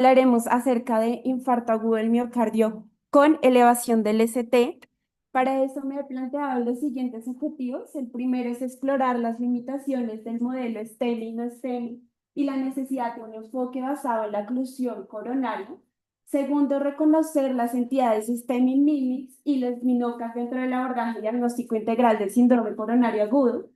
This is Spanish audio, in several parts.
hablaremos acerca de infarto agudo del miocardio con elevación del ST. Para eso me he planteado los siguientes objetivos. El primero es explorar las limitaciones del modelo STEMI y no STEMI y la necesidad de un enfoque basado en la oclusión coronaria. Segundo, reconocer las entidades STEMI MIMICS y las MINOCAS dentro del abordaje diagnóstico integral del síndrome coronario agudo.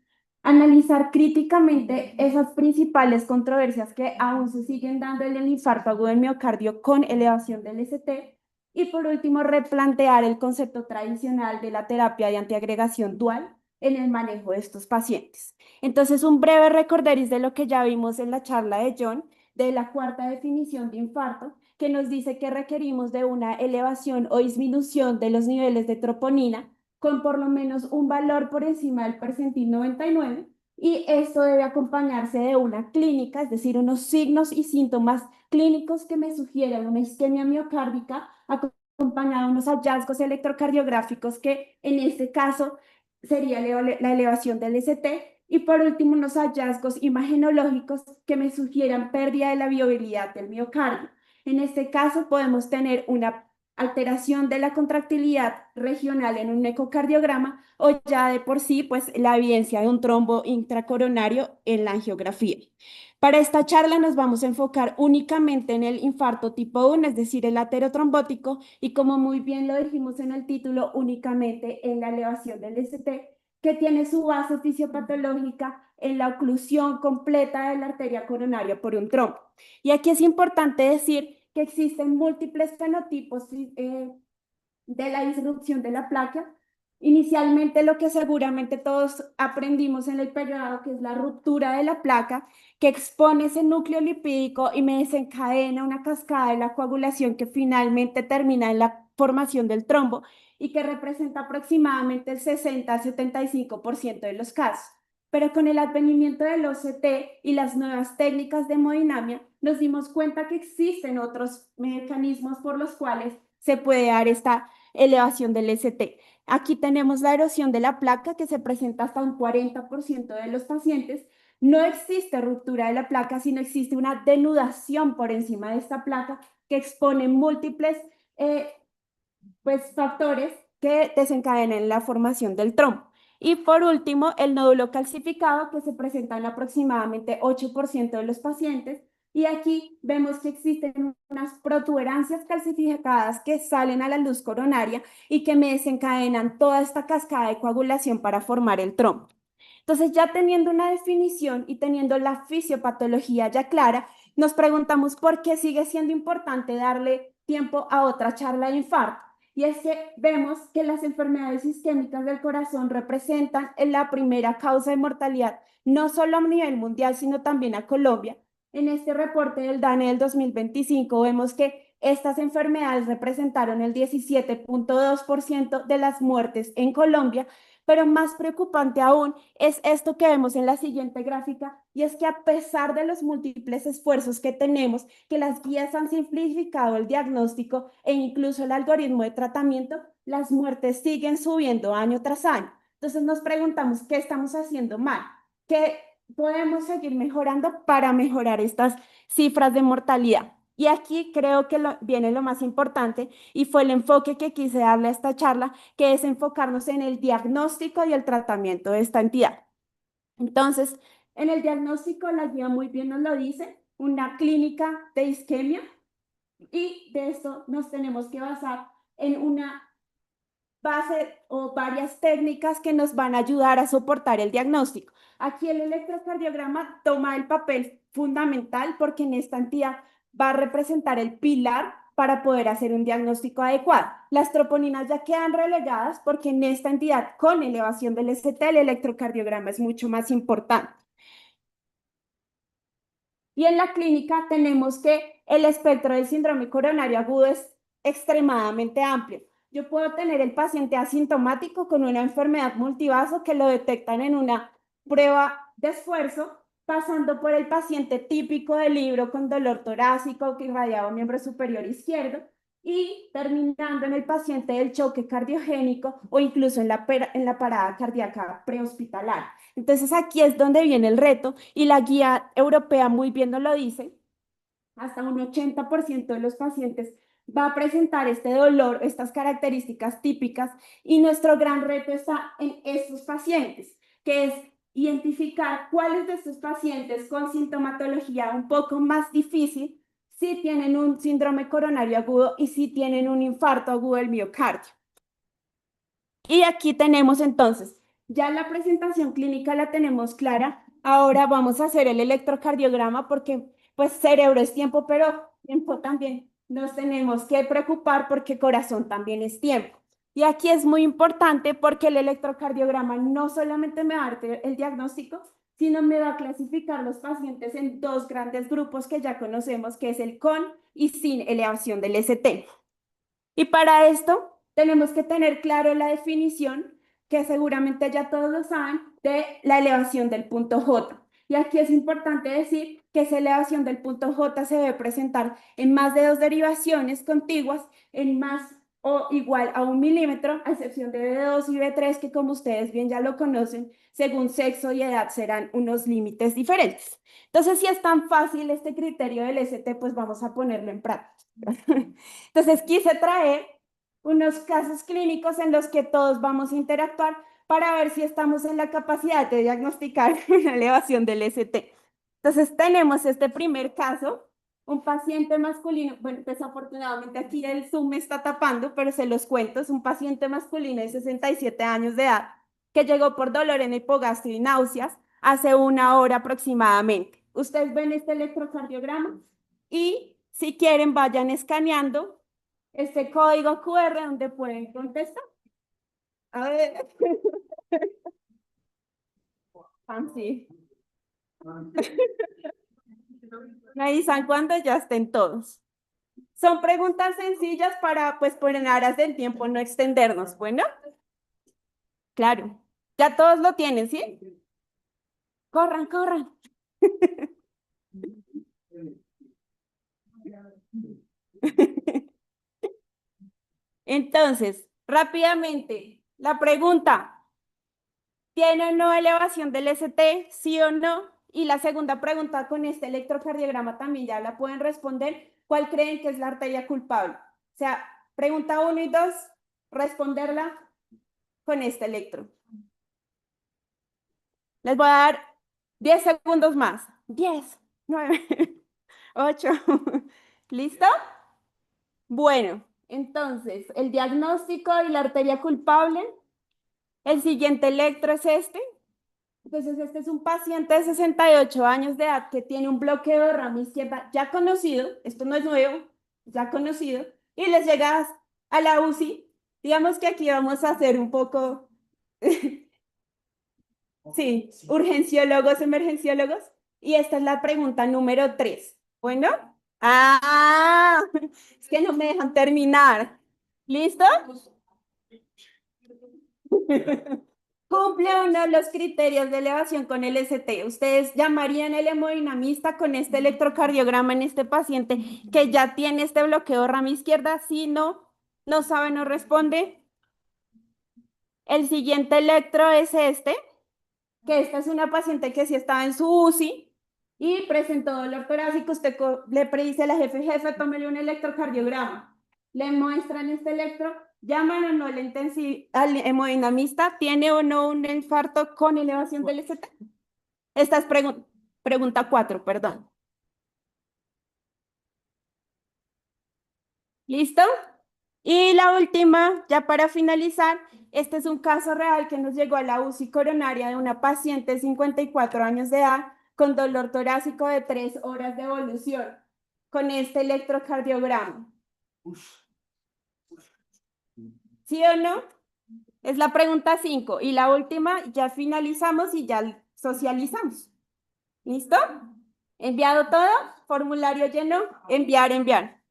Analizar críticamente esas principales controversias que aún se siguen dando en el infarto agudo del miocardio con elevación del ST. Y por último, replantear el concepto tradicional de la terapia de antiagregación dual en el manejo de estos pacientes. Entonces, un breve recorderis de lo que ya vimos en la charla de John, de la cuarta definición de infarto, que nos dice que requerimos de una elevación o disminución de los niveles de troponina con por lo menos un valor por encima del percentil 99 y esto debe acompañarse de una clínica, es decir, unos signos y síntomas clínicos que me sugieran una isquemia miocárdica acompañada de unos hallazgos electrocardiográficos que en este caso sería la elevación del ST y por último unos hallazgos imagenológicos que me sugieran pérdida de la viabilidad del miocardio. En este caso podemos tener una alteración de la contractilidad regional en un ecocardiograma o ya de por sí, pues la evidencia de un trombo intracoronario en la angiografía. Para esta charla nos vamos a enfocar únicamente en el infarto tipo 1, es decir, el aterotrombótico, y como muy bien lo dijimos en el título, únicamente en la elevación del ST, que tiene su base fisiopatológica en la oclusión completa de la arteria coronaria por un trombo. Y aquí es importante decir que existen múltiples fenotipos de la disrupción de la placa. Inicialmente lo que seguramente todos aprendimos en el periodo, que es la ruptura de la placa, que expone ese núcleo lipídico y me desencadena una cascada de la coagulación que finalmente termina en la formación del trombo y que representa aproximadamente el 60 al 75% de los casos. Pero con el advenimiento del OCT y las nuevas técnicas de hemodinamia, nos dimos cuenta que existen otros mecanismos por los cuales se puede dar esta elevación del ST. Aquí tenemos la erosión de la placa que se presenta hasta un 40% de los pacientes. No existe ruptura de la placa, sino existe una denudación por encima de esta placa que expone múltiples eh, factores que desencadenen la formación del trombo. Y por último, el nódulo calcificado que se presenta en aproximadamente 8% de los pacientes. Y aquí vemos que existen unas protuberancias calcificadas que salen a la luz coronaria y que me desencadenan toda esta cascada de coagulación para formar el trombo. Entonces, ya teniendo una definición y teniendo la fisiopatología ya clara, nos preguntamos por qué sigue siendo importante darle tiempo a otra charla de infarto. Y es que vemos que las enfermedades isquémicas del corazón representan la primera causa de mortalidad, no solo a nivel mundial, sino también a Colombia. En este reporte del DANE del 2025 vemos que estas enfermedades representaron el 17.2% de las muertes en Colombia, pero más preocupante aún es esto que vemos en la siguiente gráfica, y es que a pesar de los múltiples esfuerzos que tenemos, que las guías han simplificado el diagnóstico e incluso el algoritmo de tratamiento, las muertes siguen subiendo año tras año. Entonces nos preguntamos qué estamos haciendo mal, qué podemos seguir mejorando para mejorar estas cifras de mortalidad. Y aquí creo que viene lo más importante y fue el enfoque que quise darle a esta charla, que es enfocarnos en el diagnóstico y el tratamiento de esta entidad. Entonces, en el diagnóstico, la guía muy bien nos lo dice, una clínica de isquemia, y de esto nos tenemos que basar en una base o varias técnicas que nos van a ayudar a soportar el diagnóstico. Aquí el electrocardiograma toma el papel fundamental porque en esta entidad va a representar el pilar para poder hacer un diagnóstico adecuado. Las troponinas ya quedan relegadas porque en esta entidad con elevación del ST el electrocardiograma es mucho más importante. Y en la clínica tenemos que el espectro del síndrome coronario agudo es extremadamente amplio. Yo puedo tener el paciente asintomático con una enfermedad multivaso que lo detectan en una prueba de esfuerzo, pasando por el paciente típico del libro con dolor torácico que irradiaba miembro superior izquierdo y terminando en el paciente del choque cardiogénico o incluso en la parada cardíaca prehospitalaria. Entonces aquí es donde viene el reto y la guía europea muy bien nos lo dice, hasta un 80% de los pacientes va a presentar este dolor, estas características típicas, y nuestro gran reto está en estos pacientes, que es identificar cuáles de estos pacientes con sintomatología un poco más difícil si tienen un síndrome coronario agudo y si tienen un infarto agudo del miocardio. Y aquí tenemos entonces, ya la presentación clínica la tenemos clara. Ahora vamos a hacer el electrocardiograma porque pues cerebro es tiempo, pero tiempo también nos tenemos que preocupar porque corazón también es tiempo. Y aquí es muy importante porque el electrocardiograma no solamente me va a dar el diagnóstico, sino me va a clasificar los pacientes en dos grandes grupos que ya conocemos, que es el con y sin elevación del ST. Y para esto tenemos que tener claro la definición, que seguramente ya todos lo saben, de la elevación del punto J. Y aquí es importante decir que esa elevación del punto J se debe presentar en más de dos derivaciones contiguas, en más o igual a 1 milímetro, a excepción de B2 y B3, que como ustedes bien ya lo conocen, según sexo y edad serán unos límites diferentes. Entonces, si es tan fácil este criterio del ST, pues vamos a ponerlo en práctica. Entonces quise traer unos casos clínicos en los que todos vamos a interactuar para ver si estamos en la capacidad de diagnosticar una elevación del ST. Entonces tenemos este primer caso, un paciente masculino, bueno, desafortunadamente aquí el Zoom me está tapando, pero se los cuento, es un paciente masculino de 67 años de edad que llegó por dolor en hipogastrio y náuseas hace 1 hora aproximadamente. Ustedes ven este electrocardiograma y si quieren vayan escaneando este código QR donde pueden contestar. A ver, sí. Me avisan cuando ya estén todos. Son preguntas sencillas para, pues, por en aras del tiempo no extendernos. Bueno, claro. Ya todos lo tienen, ¿sí? Corran, corran. Entonces, rápidamente, la pregunta, ¿tiene o no elevación del ST? ¿Sí o no? Y la segunda pregunta con este electrocardiograma también ya la pueden responder. ¿Cuál creen que es la arteria culpable? O sea, pregunta 1 y 2, responderla con este electro. Les voy a dar 10 segundos más. 10, 9, 8. ¿Listo? Bueno, entonces, el diagnóstico y la arteria culpable. El siguiente electro es este. Entonces, este es un paciente de 68 años de edad que tiene un bloqueo de rama izquierda ya conocido, esto no es nuevo, ya conocido, y les llegas a la UCI. Digamos que aquí vamos a hacer un poco, sí, urgenciólogos, emergenciólogos, y esta es la pregunta número 3. Bueno, es que no me dejan terminar. ¿Listo? Cumple uno de los criterios de elevación con el ST. Ustedes llamarían el hemodinamista con este electrocardiograma en este paciente que ya tiene este bloqueo rama izquierda. Si no, no sabe, no responde. El siguiente electro es este, que esta es una paciente que sí estaba en su UCI y presentó dolor torácico. Usted le predice a la jefe, tómele un electrocardiograma. Le muestran este electro, llaman o no al hemodinamista, ¿tiene o no un infarto con elevación del ST? Esta es pregunta 4, perdón. ¿Listo? Y la última, ya para finalizar, este es un caso real que nos llegó a la UCI coronaria de una paciente de 54 años de edad con dolor torácico de 3 horas de evolución, con este electrocardiograma. ¿Sí o no? Es la pregunta 5. Y la última, ya finalizamos y ya socializamos. ¿Listo? ¿Enviado todo? ¿Formulario lleno? Enviar, enviar.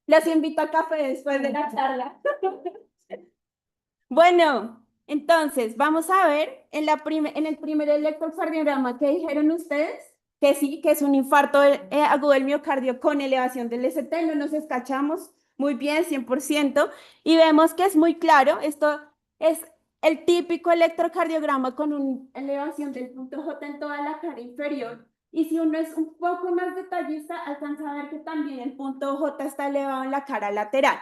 Los invito a café después de la charla. Bueno, entonces vamos a ver en el primer electrocardiograma que dijeron ustedes, que sí, que es un infarto agudo del miocardio con elevación del ST, no nos escachamos muy bien, 100%, y vemos que es muy claro, esto es el típico electrocardiograma con una elevación del punto J en toda la cara inferior Y si uno es un poco más detallista, alcanza a ver que también el punto J está elevado en la cara lateral.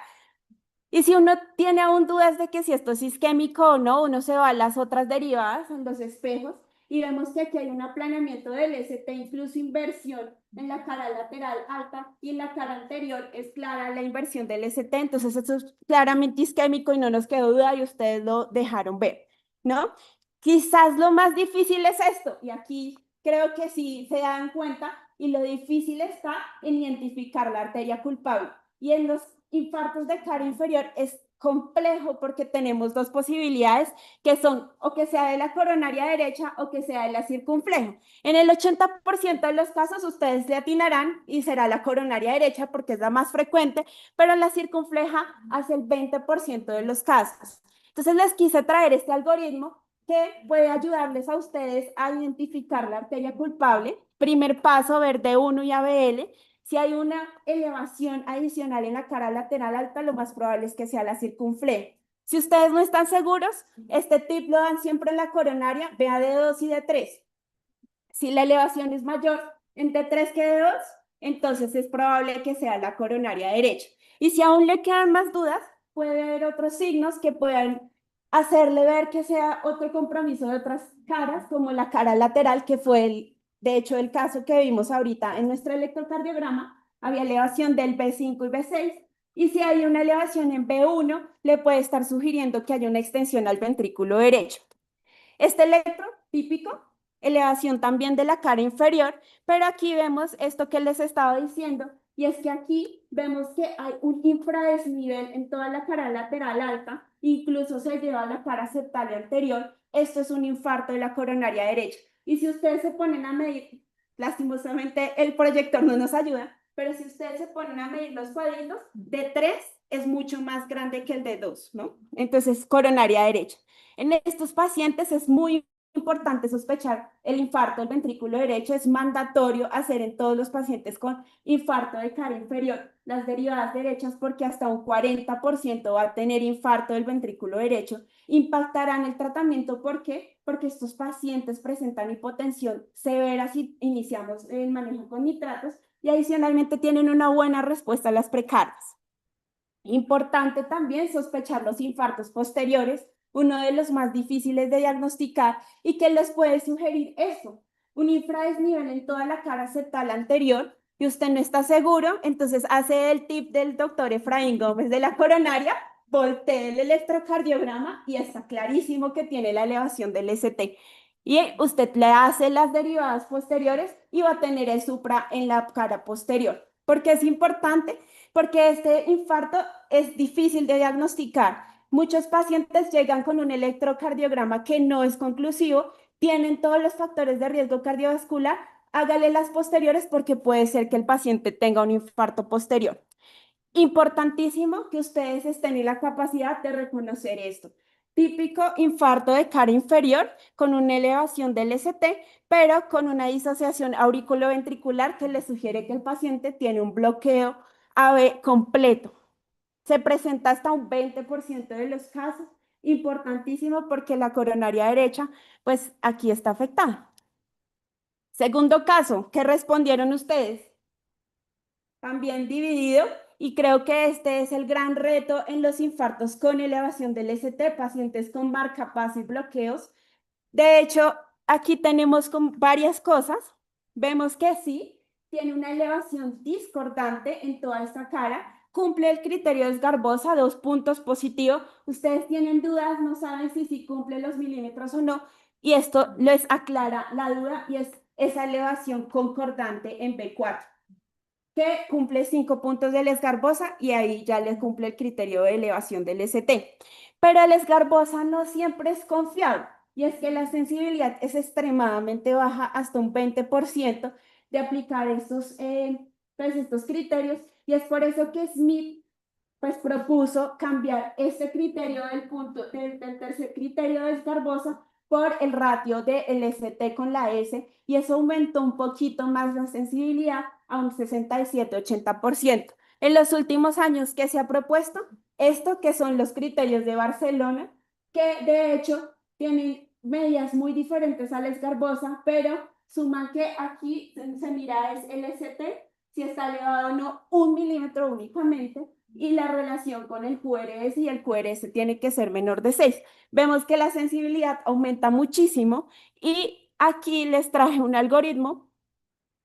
Y si uno tiene aún dudas de que si esto es isquémico o no, uno se va a las otras derivadas, en los espejos, y vemos que aquí hay un aplanamiento del ST, incluso inversión en la cara lateral alta, y en la cara anterior es clara la inversión del ST, entonces eso es claramente isquémico y no nos quedó duda y ustedes lo dejaron ver, ¿no? Quizás lo más difícil es esto, y aquí creo que sí se dan cuenta, y lo difícil está en identificar la arteria culpable. Y en los infartos de cara inferior es complejo porque tenemos dos posibilidades que son o que sea de la coronaria derecha o que sea de la circunfleja. En el 80% de los casos ustedes le atinarán y será la coronaria derecha porque es la más frecuente, pero la circunfleja hace el 20% de los casos. Entonces les quise traer este algoritmo que puede ayudarles a ustedes a identificar la arteria culpable. Primer paso, ver D1 y ABL. Si hay una elevación adicional en la cara lateral alta, lo más probable es que sea la circunfleja. Si ustedes no están seguros, este tip lo dan siempre en la coronaria, vea D2 y D3. Si la elevación es mayor en D3 que D2, entonces es probable que sea la coronaria derecha. Y si aún le quedan más dudas, puede haber otros signos que puedan hacerle ver que sea otro compromiso de otras caras, como la cara lateral, que fue de hecho el caso que vimos ahorita en nuestro electrocardiograma. Había elevación del B5 y B6. Y si hay una elevación en B1, le puede estar sugiriendo que hay una extensión al ventrículo derecho. Este electro típico, elevación también de la cara inferior, pero aquí vemos esto que les estaba diciendo, y es que aquí vemos que hay un infradesnivel en toda la cara lateral alta, incluso se lleva a la cara septal anterior. Esto es un infarto de la coronaria derecha. Y si ustedes se ponen a medir, lastimosamente el proyector no nos ayuda, pero si ustedes se ponen a medir los cuadritos, de 3 es mucho más grande que el de 2, ¿no? Entonces, coronaria derecha. En estos pacientes es muy importante sospechar el infarto del ventrículo derecho. Es mandatorio hacer en todos los pacientes con infarto de cara inferior las derivadas derechas porque hasta un 40% va a tener infarto del ventrículo derecho. Impactarán el tratamiento. ¿Por qué? Porque estos pacientes presentan hipotensión severa si iniciamos el manejo con nitratos y adicionalmente tienen una buena respuesta a las precargas. Importante también sospechar los infartos posteriores, uno de los más difíciles de diagnosticar y que les puede sugerir eso, un infradesnivel en toda la cara septal anterior y usted no está seguro, entonces hace el tip del doctor Efraín Gómez de la coronaria, voltea el electrocardiograma y está clarísimo que tiene la elevación del ST. Y usted le hace las derivadas posteriores y va a tener el supra en la cara posterior. ¿Por qué es importante? Porque este infarto es difícil de diagnosticar. Muchos pacientes llegan con un electrocardiograma que no es conclusivo, tienen todos los factores de riesgo cardiovascular, hágale las posteriores porque puede ser que el paciente tenga un infarto posterior. Importantísimo que ustedes estén en la capacidad de reconocer esto. Típico infarto de cara inferior con una elevación del ST, pero con una disociación auriculoventricular que le sugiere que el paciente tiene un bloqueo AV completo. Se presenta hasta un 20% de los casos. Importantísimo porque la coronaria derecha, pues aquí está afectada. Segundo caso, ¿qué respondieron ustedes? También dividido, y creo que este es el gran reto en los infartos con elevación del ST, pacientes con marcapasos y bloqueos. De hecho, aquí tenemos con varias cosas. Vemos que sí, tiene una elevación discordante en toda esta cara, cumple el criterio de Esgarbosa, 2 puntos positivos. Ustedes tienen dudas, no saben si sí cumple los milímetros o no, y esto les aclara la duda y es esa elevación concordante en B4 que cumple 5 puntos del esgarbosa y ahí ya le cumple el criterio de elevación del ST. Pero el esgarbosa no siempre es confiable y es que la sensibilidad es extremadamente baja, hasta un 20% de aplicar estos criterios, y es por eso que Smith pues propuso cambiar este criterio del tercer criterio de esgarbosa por el ratio de LST con la S, y eso aumentó un poquito más la sensibilidad a un 67-80%. En los últimos años, ¿qué se ha propuesto? Esto que son los criterios de Barcelona, que de hecho tienen medidas muy diferentes a la esgarbosa, pero Suman que aquí se mira es el ST, si está elevado o no 1 milímetro únicamente, y la relación con el QRS y el QRS tiene que ser menor de 6. Vemos que la sensibilidad aumenta muchísimo y aquí les traje un algoritmo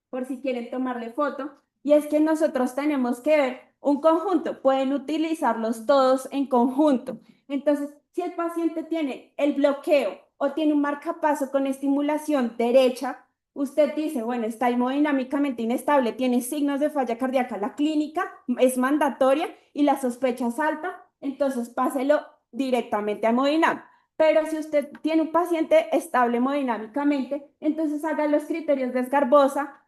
por si quieren tomarle foto, y es que nosotros tenemos que ver un conjunto, pueden utilizarlos todos en conjunto. Entonces, si el paciente tiene el bloqueo o tiene un marcapaso con estimulación derecha, usted dice, bueno, está hemodinámicamente inestable, tiene signos de falla cardíaca, la clínica es mandatoria y la sospecha es alta, entonces páselo directamente a hemodinámica. Pero si usted tiene un paciente estable hemodinámicamente, entonces haga los criterios de Esgarbosa.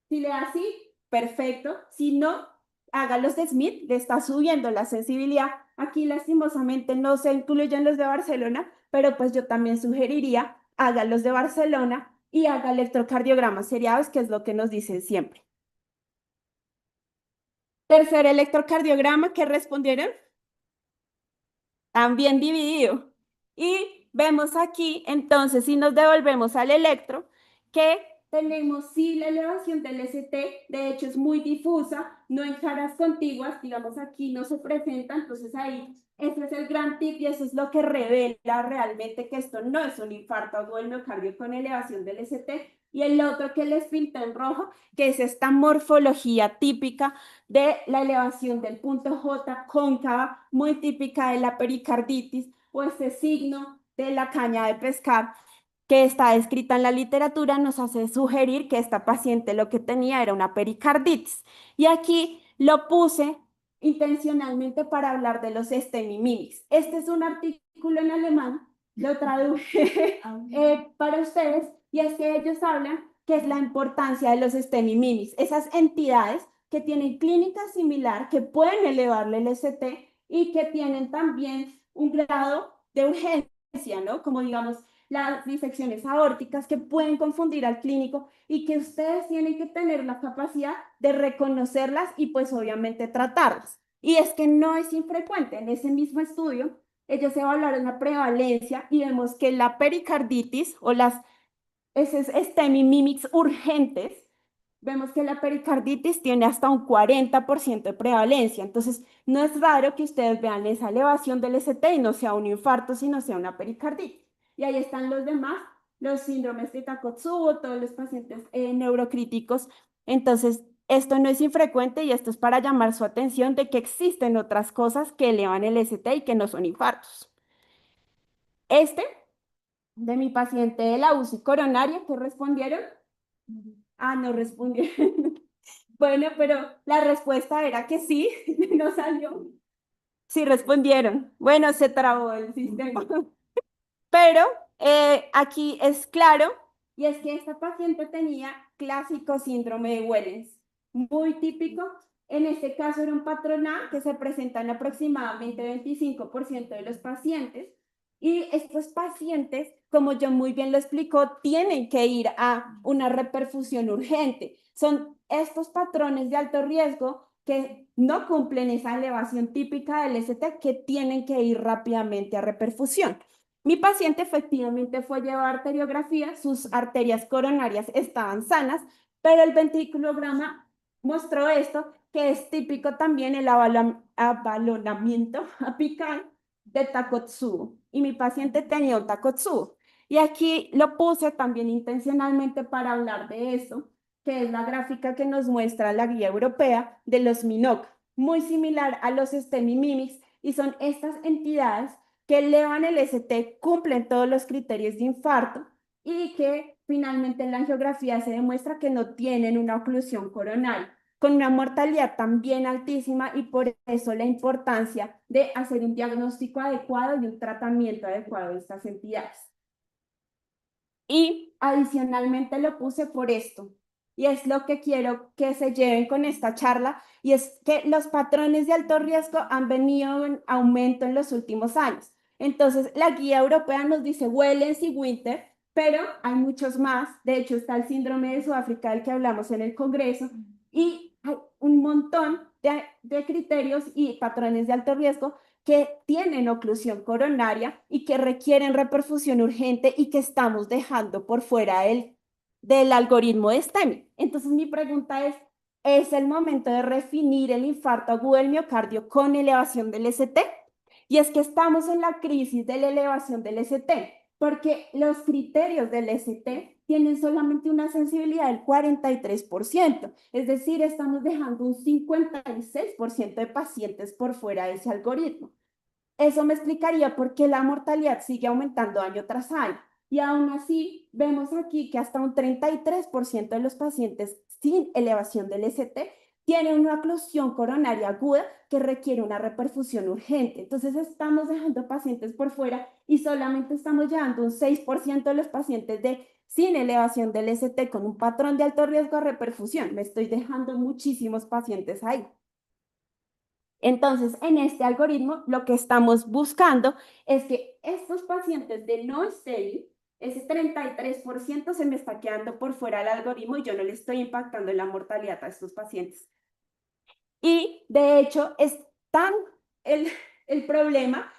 Si le da así, perfecto. Si no, haga los de Smith, le está subiendo la sensibilidad. Aquí lastimosamente no se incluyen los de Barcelona, pero pues yo también sugeriría haga los de Barcelona y haga electrocardiogramas seriados, que es lo que nos dicen siempre. Tercer electrocardiograma, ¿qué respondieron? También dividido. Y vemos aquí, entonces, si nos devolvemos al electro, que tenemos sí la elevación del ST, de hecho es muy difusa, no en caras contiguas, digamos aquí no se presenta, entonces ahí ese es el gran tip y eso es lo que revela realmente que esto no es un infarto agudo del miocardio con elevación del ST. Y el otro que les pinté en rojo, que es esta morfología típica de la elevación del punto J cóncava, muy típica de la pericarditis, o este signo de la caña de pescar que está descrita en la literatura, nos hace sugerir que esta paciente lo que tenía era una pericarditis. Y aquí lo puse intencionalmente para hablar de los STEMI mimics. Este es un artículo en alemán, lo traduje para ustedes, y es que ellos hablan que es la importancia de los STEMI mimics, esas entidades que tienen clínica similar, que pueden elevarle el ST y que tienen también un grado de urgencia, ¿no? Como digamos las disecciones aórticas que pueden confundir al clínico y que ustedes tienen que tener la capacidad de reconocerlas y pues obviamente tratarlas. Y es que no es infrecuente. En ese mismo estudio, ellos evaluaron la prevalencia y vemos que la pericarditis o las esos STEMI mimics urgentes, vemos que la pericarditis tiene hasta un 40% de prevalencia. Entonces, no es raro que ustedes vean esa elevación del ST y no sea un infarto, sino sea una pericarditis. Y ahí están los demás, los síndromes de Takotsubo, todos los pacientes neurocríticos. Entonces, esto no es infrecuente y esto es para llamar su atención de que existen otras cosas que elevan el ST y que no son infartos. Este de mi paciente de la UCI coronaria, ¿qué respondieron? Ah, no respondieron. Bueno, pero la respuesta era que sí, no salió. Sí respondieron. Bueno, se trabó el sistema. Pero aquí es claro, y es que esta paciente tenía clásico síndrome de Wellens, muy típico. En este caso era un patrón A que se presenta en aproximadamente 25% de los pacientes. Y estos pacientes, como yo muy bien lo explicó, tienen que ir a una reperfusión urgente. Son estos patrones de alto riesgo que no cumplen esa elevación típica del ST que tienen que ir rápidamente a reperfusión. Mi paciente efectivamente fue llevado a arteriografía, sus arterias coronarias estaban sanas, pero el ventriculograma mostró esto, que es típico también el abalonamiento apical de Takotsubo. Y mi paciente tenía un Takotsubo. Y aquí lo puse también intencionalmente para hablar de eso, que es la gráfica que nos muestra la guía europea de los MINOC, muy similar a los STEMI Mimics, y son estas entidades que elevan el ST, cumplen todos los criterios de infarto y que finalmente en la angiografía se demuestra que no tienen una oclusión coronaria, con una mortalidad también altísima, y por eso la importancia de hacer un diagnóstico adecuado y un tratamiento adecuado de estas entidades. Y adicionalmente lo puse por esto, y es lo que quiero que se lleven con esta charla, y es que los patrones de alto riesgo han venido en aumento en los últimos años. Entonces, la guía europea nos dice Wellens y Winter, pero hay muchos más. De hecho, está el síndrome de Sudáfrica del que hablamos en el Congreso, y hay un montón de criterios y patrones de alto riesgo que tienen oclusión coronaria y que requieren reperfusión urgente y que estamos dejando por fuera del del algoritmo de STEMI. Entonces mi pregunta ¿es el momento de redefinir el infarto agudo del miocardio con elevación del ST? Y es que estamos en la crisis de la elevación del ST, porque los criterios del ST tienen solamente una sensibilidad del 43%, es decir, estamos dejando un 56% de pacientes por fuera de ese algoritmo. Eso me explicaría por qué la mortalidad sigue aumentando año tras año. Y aún así, vemos aquí que hasta un 33% de los pacientes sin elevación del ST tienen una oclusión coronaria aguda que requiere una reperfusión urgente. Entonces, estamos dejando pacientes por fuera y solamente estamos llevando un 6% de los pacientes sin elevación del ST con un patrón de alto riesgo de reperfusión. Me estoy dejando muchísimos pacientes ahí. Entonces, en este algoritmo, lo que estamos buscando es que estos pacientes de no estéril, ese 33% se me está quedando por fuera del algoritmo y yo no le estoy impactando en la mortalidad a estos pacientes. Y de hecho, es tan el, el problema,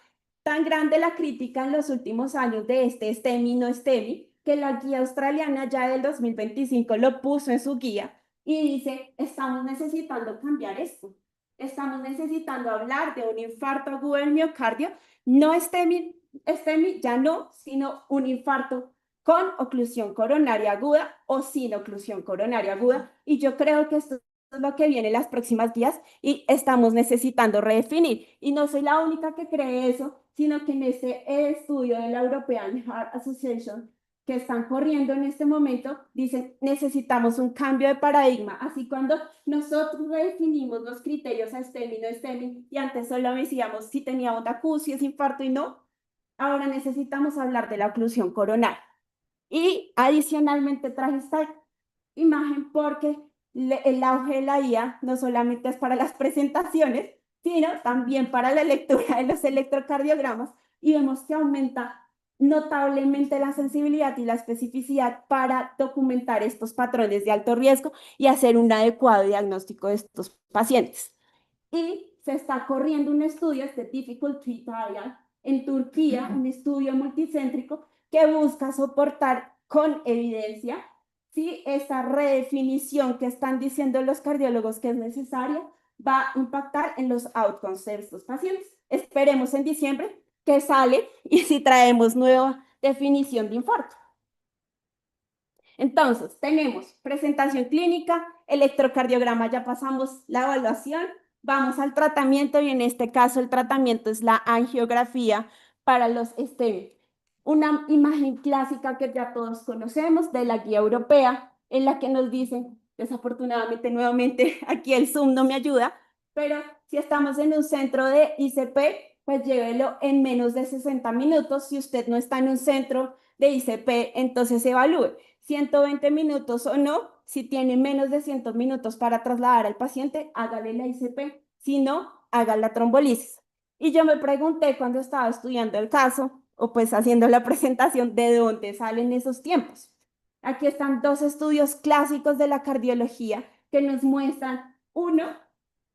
tan grande la crítica en los últimos años de este STEMI, no STEMI, que la guía australiana ya del 2025 lo puso en su guía y dice, estamos necesitando cambiar esto. Estamos necesitando hablar de un infarto agudo del miocardio, no STEMI, STEMI ya no, sino un infarto con oclusión coronaria aguda o sin oclusión coronaria aguda. Y yo creo que esto es lo que viene en las próximas días y estamos necesitando redefinir. Y no soy la única que cree eso, sino que en este estudio de la European Heart Association que están corriendo en este momento, dicen, necesitamos un cambio de paradigma. Así cuando nosotros redefinimos los criterios a STEMI, no STEMI, y antes solo decíamos si tenía onda Q, si es infarto y no, ahora necesitamos hablar de la oclusión coronaria. Y adicionalmente traje esta imagen porque el auge de la IA no solamente es para las presentaciones, sino también para la lectura de los electrocardiogramas y vemos que aumenta notablemente la sensibilidad y la especificidad para documentar estos patrones de alto riesgo y hacer un adecuado diagnóstico de estos pacientes. Y se está corriendo un estudio, este Difficult Trial, en Turquía, un estudio multicéntrico que busca soportar con evidencia si esta redefinición que están diciendo los cardiólogos que es necesaria va a impactar en los outcomes de estos pacientes. Esperemos en diciembre que sale y si traemos nueva definición de infarto. Entonces, tenemos presentación clínica, electrocardiograma, ya pasamos la evaluación, vamos al tratamiento y en este caso el tratamiento es la angiografía para los STEMI. Una imagen clásica que ya todos conocemos de la guía europea en la que nos dicen, desafortunadamente nuevamente aquí el Zoom no me ayuda, pero si estamos en un centro de ICP, pues llévelo en menos de 60 minutos. Si usted no está en un centro de ICP, entonces evalúe 120 minutos o no. Si tiene menos de 100 minutos para trasladar al paciente, hágale la ICP. Si no, haga la trombolisis. Y yo me pregunté cuando estaba estudiando el caso o pues haciendo la presentación de dónde salen esos tiempos. Aquí están dos estudios clásicos de la cardiología que nos muestran, uno,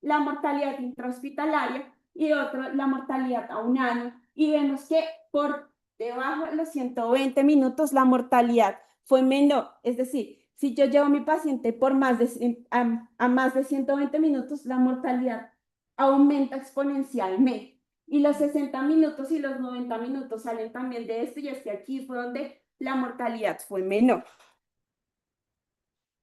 la mortalidad intrahospitalaria y otro, la mortalidad a un año. Y vemos que por debajo de los 120 minutos la mortalidad fue menor. Es decir, si yo llevo a mi paciente por a más de 120 minutos, la mortalidad aumenta exponencialmente. Y los 60 minutos y los 90 minutos salen también de esto y es que aquí fue donde la mortalidad fue menor.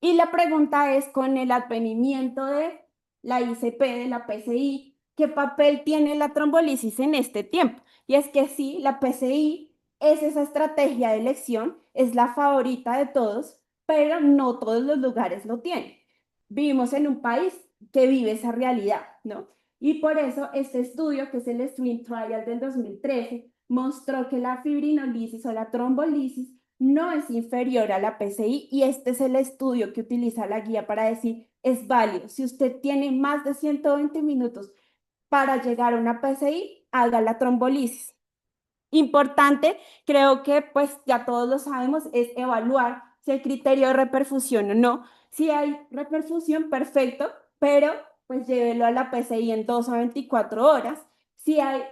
Y la pregunta es, con el advenimiento de la ICP, de la PCI, ¿qué papel tiene la trombolisis en este tiempo? Y es que sí, la PCI es esa estrategia de elección, es la favorita de todos, pero no todos los lugares lo tienen. Vivimos en un país que vive esa realidad, ¿no? Y por eso este estudio, que es el STREAM Trial del 2013, mostró que la fibrinolisis o la trombolisis no es inferior a la PCI y este es el estudio que utiliza la guía para decir es válido. Si usted tiene más de 120 minutos para llegar a una PCI, haga la trombolisis. Importante, creo que pues ya todos lo sabemos, es evaluar si hay criterio de reperfusión o no. Si hay reperfusión, perfecto, pero pues llévelo a la PCI en 2 a 24 horas. Si hay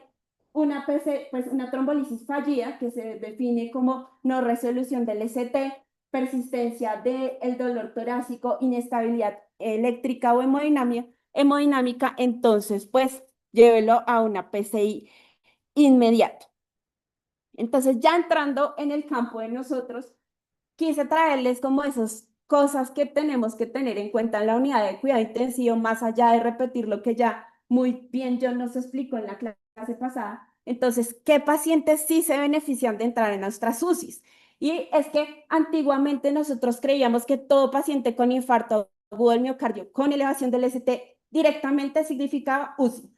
una PC, pues una trombolisis fallida, que se define como no resolución del ST, persistencia del dolor torácico, inestabilidad eléctrica o hemodinámica, entonces pues llévelo a una PCI inmediato. Entonces ya entrando en el campo de nosotros, quise traerles como esas cosas que tenemos que tener en cuenta en la unidad de cuidado intensivo, más allá de repetir lo que ya muy bien John nos explicó en la clase pasada. Entonces, ¿qué pacientes sí se benefician de entrar en nuestras UCIs? Y es que antiguamente nosotros creíamos que todo paciente con infarto agudo del miocardio con elevación del ST directamente significaba UCI.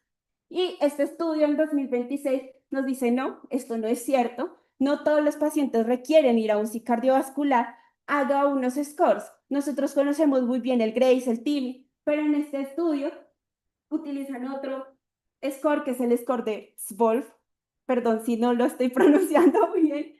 Y este estudio en 2026 nos dice, no, esto no es cierto. No todos los pacientes requieren ir a UCI cardiovascular, haga unos scores. Nosotros conocemos muy bien el GRACE, el TIMI, pero en este estudio utilizan otro score que es el score de SWOLF, perdón si no lo estoy pronunciando bien,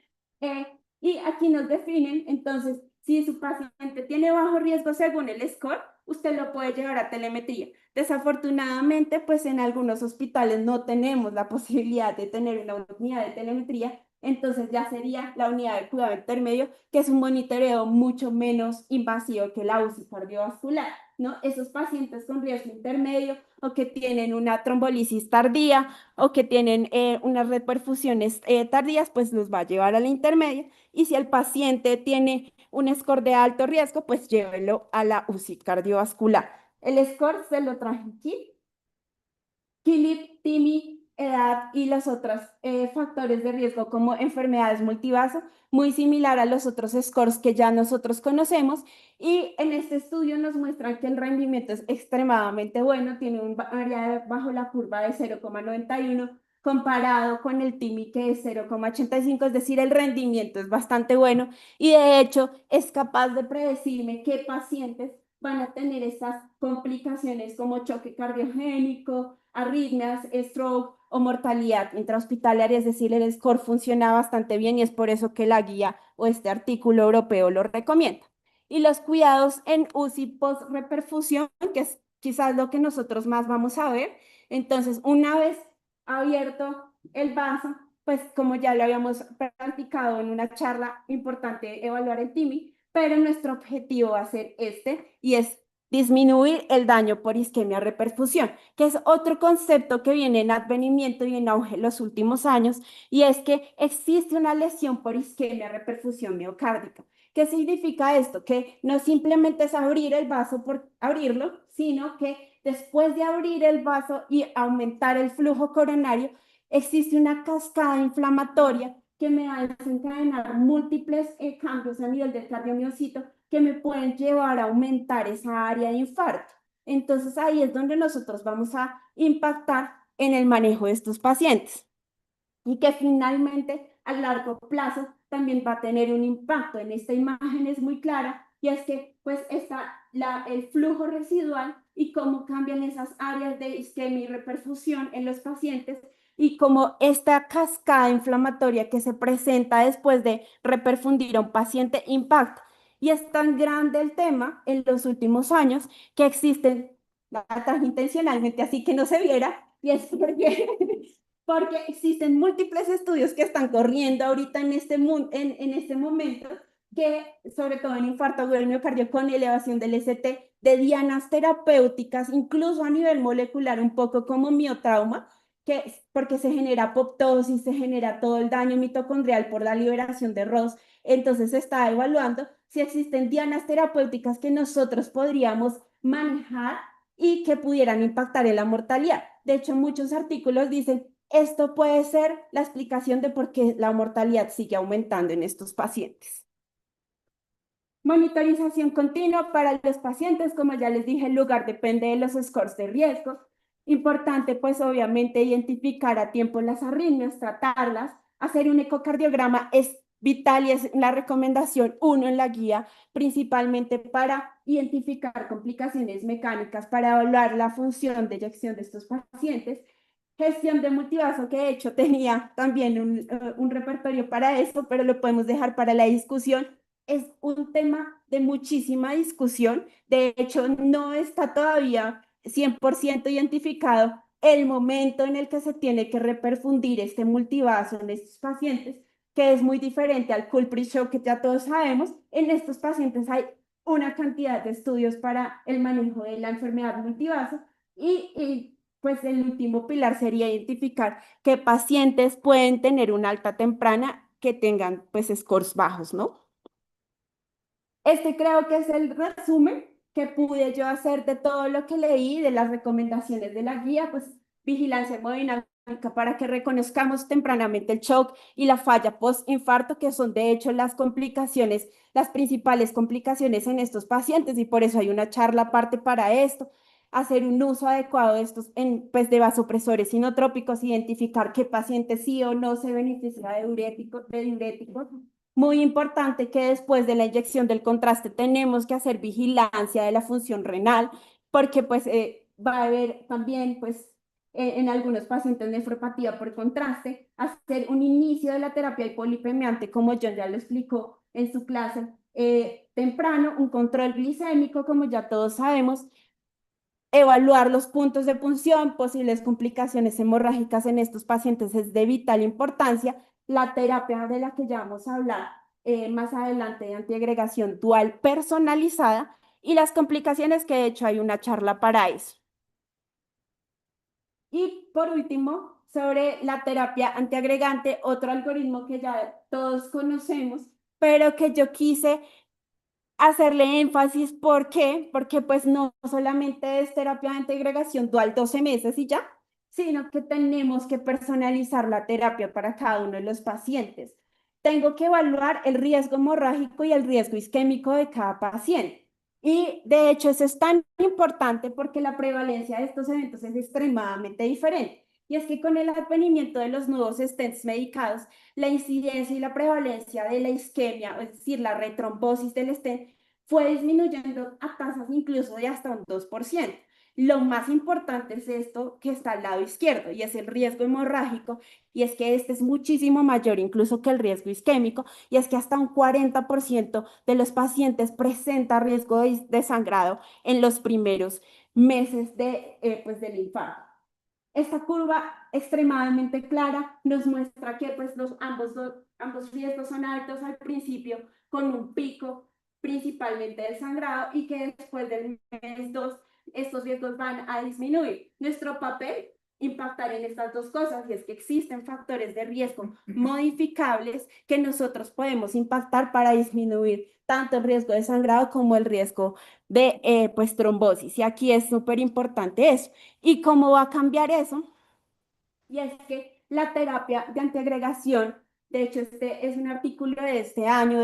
y aquí nos definen, entonces, si su paciente tiene bajo riesgo según el score, usted lo puede llevar a telemetría. Desafortunadamente, pues en algunos hospitales no tenemos la posibilidad de tener una unidad de telemetría, entonces ya sería la unidad de cuidado intermedio, que es un monitoreo mucho menos invasivo que la UCI cardiovascular, ¿no? Esos pacientes con riesgo intermedio o que tienen una trombolisis tardía o que tienen unas reperfusiones tardías, pues los va a llevar a la intermedia. Y si el paciente tiene un score de alto riesgo, pues llévelo a la UCI cardiovascular. El score se lo traje aquí. KILIP, TIMI, edad y los otros factores de riesgo como enfermedades multivaso, muy similar a los otros scores que ya nosotros conocemos. Y en este estudio nos muestran que el rendimiento es extremadamente bueno, tiene un área bajo la curva de 0,91 comparado con el TIMI que es 0,85, es decir, el rendimiento es bastante bueno y de hecho es capaz de predecirme qué pacientes van a tener estas complicaciones como choque cardiogénico, arritmias, stroke o mortalidad intrahospitalaria, es decir, el score funciona bastante bien y es por eso que la guía o este artículo europeo lo recomienda. Y los cuidados en UCI post-reperfusión, que es quizás lo que nosotros más vamos a ver. Entonces, una vez abierto el vaso, pues como ya lo habíamos practicado en una charla, importante evaluar el TIMI, pero nuestro objetivo va a ser este y es disminuir el daño por isquemia reperfusión, que es otro concepto que viene en advenimiento y en auge en los últimos años, y es que existe una lesión por isquemia reperfusión miocárdica. ¿Qué significa esto? Que no simplemente es abrir el vaso por abrirlo, sino que después de abrir el vaso y aumentar el flujo coronario, existe una cascada inflamatoria que me va a desencadenar múltiples cambios a nivel del cardiomiocito que me pueden llevar a aumentar esa área de infarto. Entonces ahí es donde nosotros vamos a impactar en el manejo de estos pacientes y que finalmente a largo plazo también va a tener un impacto. En esta imagen es muy clara y es que pues está el flujo residual y cómo cambian esas áreas de isquemia y reperfusión en los pacientes y cómo esta cascada inflamatoria que se presenta después de reperfundir a un paciente impacta. Y es tan grande el tema en los últimos años que existen, la traje intencionalmente así que no se viera, y es porque porque existen múltiples estudios que están corriendo ahorita en en este momento, que sobre todo en infarto agudo del miocardio con elevación del ST, de dianas terapéuticas, incluso a nivel molecular, un poco como miotrauma, porque se genera apoptosis, se genera todo el daño mitocondrial por la liberación de ROS. Entonces se está evaluando si existen dianas terapéuticas que nosotros podríamos manejar y que pudieran impactar en la mortalidad. De hecho, muchos artículos dicen esto puede ser la explicación de por qué la mortalidad sigue aumentando en estos pacientes. Monitorización continua para los pacientes, como ya les dije, el lugar depende de los scores de riesgo. Importante, pues obviamente, identificar a tiempo las arritmias, tratarlas, hacer un ecocardiograma es vital y es la recomendación uno en la guía, principalmente para identificar complicaciones mecánicas, para evaluar la función de eyección de estos pacientes. Gestión de multivaso, que de hecho tenía también un repertorio para esto, pero lo podemos dejar para la discusión. Es un tema de muchísima discusión. De hecho, no está todavía 100% identificado el momento en el que se tiene que reperfundir este multivaso en estos pacientes, que es muy diferente al culprit shock que ya todos sabemos. En estos pacientes hay una cantidad de estudios para el manejo de la enfermedad multivaso pues el último pilar sería identificar qué pacientes pueden tener una alta temprana que tengan pues scores bajos, ¿no? Este creo que es el resumen que pude yo hacer de todo lo que leí, de las recomendaciones de la guía, pues vigilancia hemodinámica para que reconozcamos tempranamente el shock y la falla post-infarto, que son de hecho las complicaciones, las principales complicaciones en estos pacientes, y por eso hay una charla aparte para esto. Hacer un uso adecuado de estos pues, de vasopresores inotrópicos, identificar qué paciente sí o no se beneficia de diuréticos. Muy importante que después de la inyección del contraste tenemos que hacer vigilancia de la función renal, porque pues va a haber también pues en algunos pacientes nefropatía por contraste, hacer un inicio de la terapia hipolipemiante, como John ya lo explicó en su clase temprano, un control glicémico, como ya todos sabemos, evaluar los puntos de punción, posibles complicaciones hemorrágicas en estos pacientes es de vital importancia. La terapia de la que ya vamos a hablar más adelante de antiagregación dual personalizada y las complicaciones que de hecho hay una charla para eso. Y por último, sobre la terapia antiagregante, otro algoritmo que ya todos conocemos, pero que yo quise hacerle énfasis. ¿Por qué? Porque pues no solamente es terapia de integración dual 12 meses y ya, sino que tenemos que personalizar la terapia para cada uno de los pacientes. Tengo que evaluar el riesgo hemorrágico y el riesgo isquémico de cada paciente. Y de hecho eso es tan importante porque la prevalencia de estos eventos es extremadamente diferente. Y es que con el advenimiento de los nuevos stents medicados, la incidencia y la prevalencia de la isquemia, es decir, la retrombosis del stent, fue disminuyendo a tasas incluso de hasta un 2%. Lo más importante es esto que está al lado izquierdo y es el riesgo hemorrágico, y es que este es muchísimo mayor incluso que el riesgo isquémico, y es que hasta un 40% de los pacientes presenta riesgo de sangrado en los primeros meses pues, del infarto. Esta curva extremadamente clara nos muestra que pues, ambos riesgos son altos al principio, con un pico principalmente del sangrado, y que después del mes 2 estos riesgos van a disminuir. Nuestro papel impactar en estas dos cosas, y es que existen factores de riesgo modificables que nosotros podemos impactar para disminuir tanto el riesgo de sangrado como el riesgo de pues trombosis, y aquí es súper importante eso. ¿Y cómo va a cambiar eso? Y es que la terapia de antiagregación, de hecho, este es un artículo de este año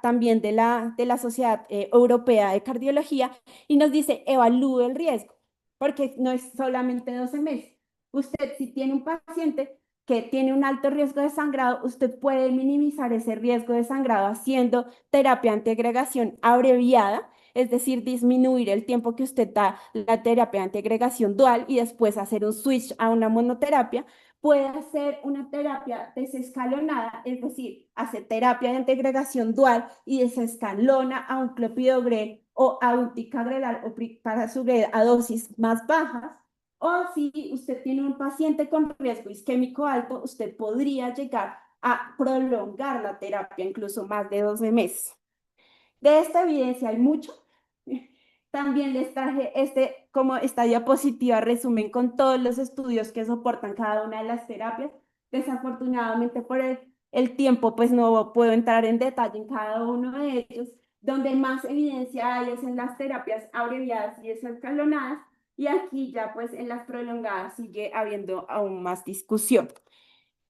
también de la Sociedad Europea de Cardiología, y nos dice, evalúe el riesgo, porque no es solamente 12 meses. Usted, si tiene un paciente que tiene un alto riesgo de sangrado, usted puede minimizar ese riesgo de sangrado haciendo terapia antiagregación abreviada, es decir, disminuir el tiempo que usted da la terapia de antiagregación dual y después hacer un switch a una monoterapia. Puede hacer una terapia desescalonada, es decir, hace terapia de integración dual y desescalona a un clopidogrel o a un ticagrelor o prasugrel a dosis más bajas. O si usted tiene un paciente con riesgo isquémico alto, usted podría llegar a prolongar la terapia incluso más de 12 meses. De esta evidencia hay mucho. También les traje como esta diapositiva resumen con todos los estudios que soportan cada una de las terapias. Desafortunadamente por el tiempo, pues no puedo entrar en detalle en cada uno de ellos. Donde más evidencia hay es en las terapias abreviadas y escalonadas, y aquí ya pues en las prolongadas sigue habiendo aún más discusión.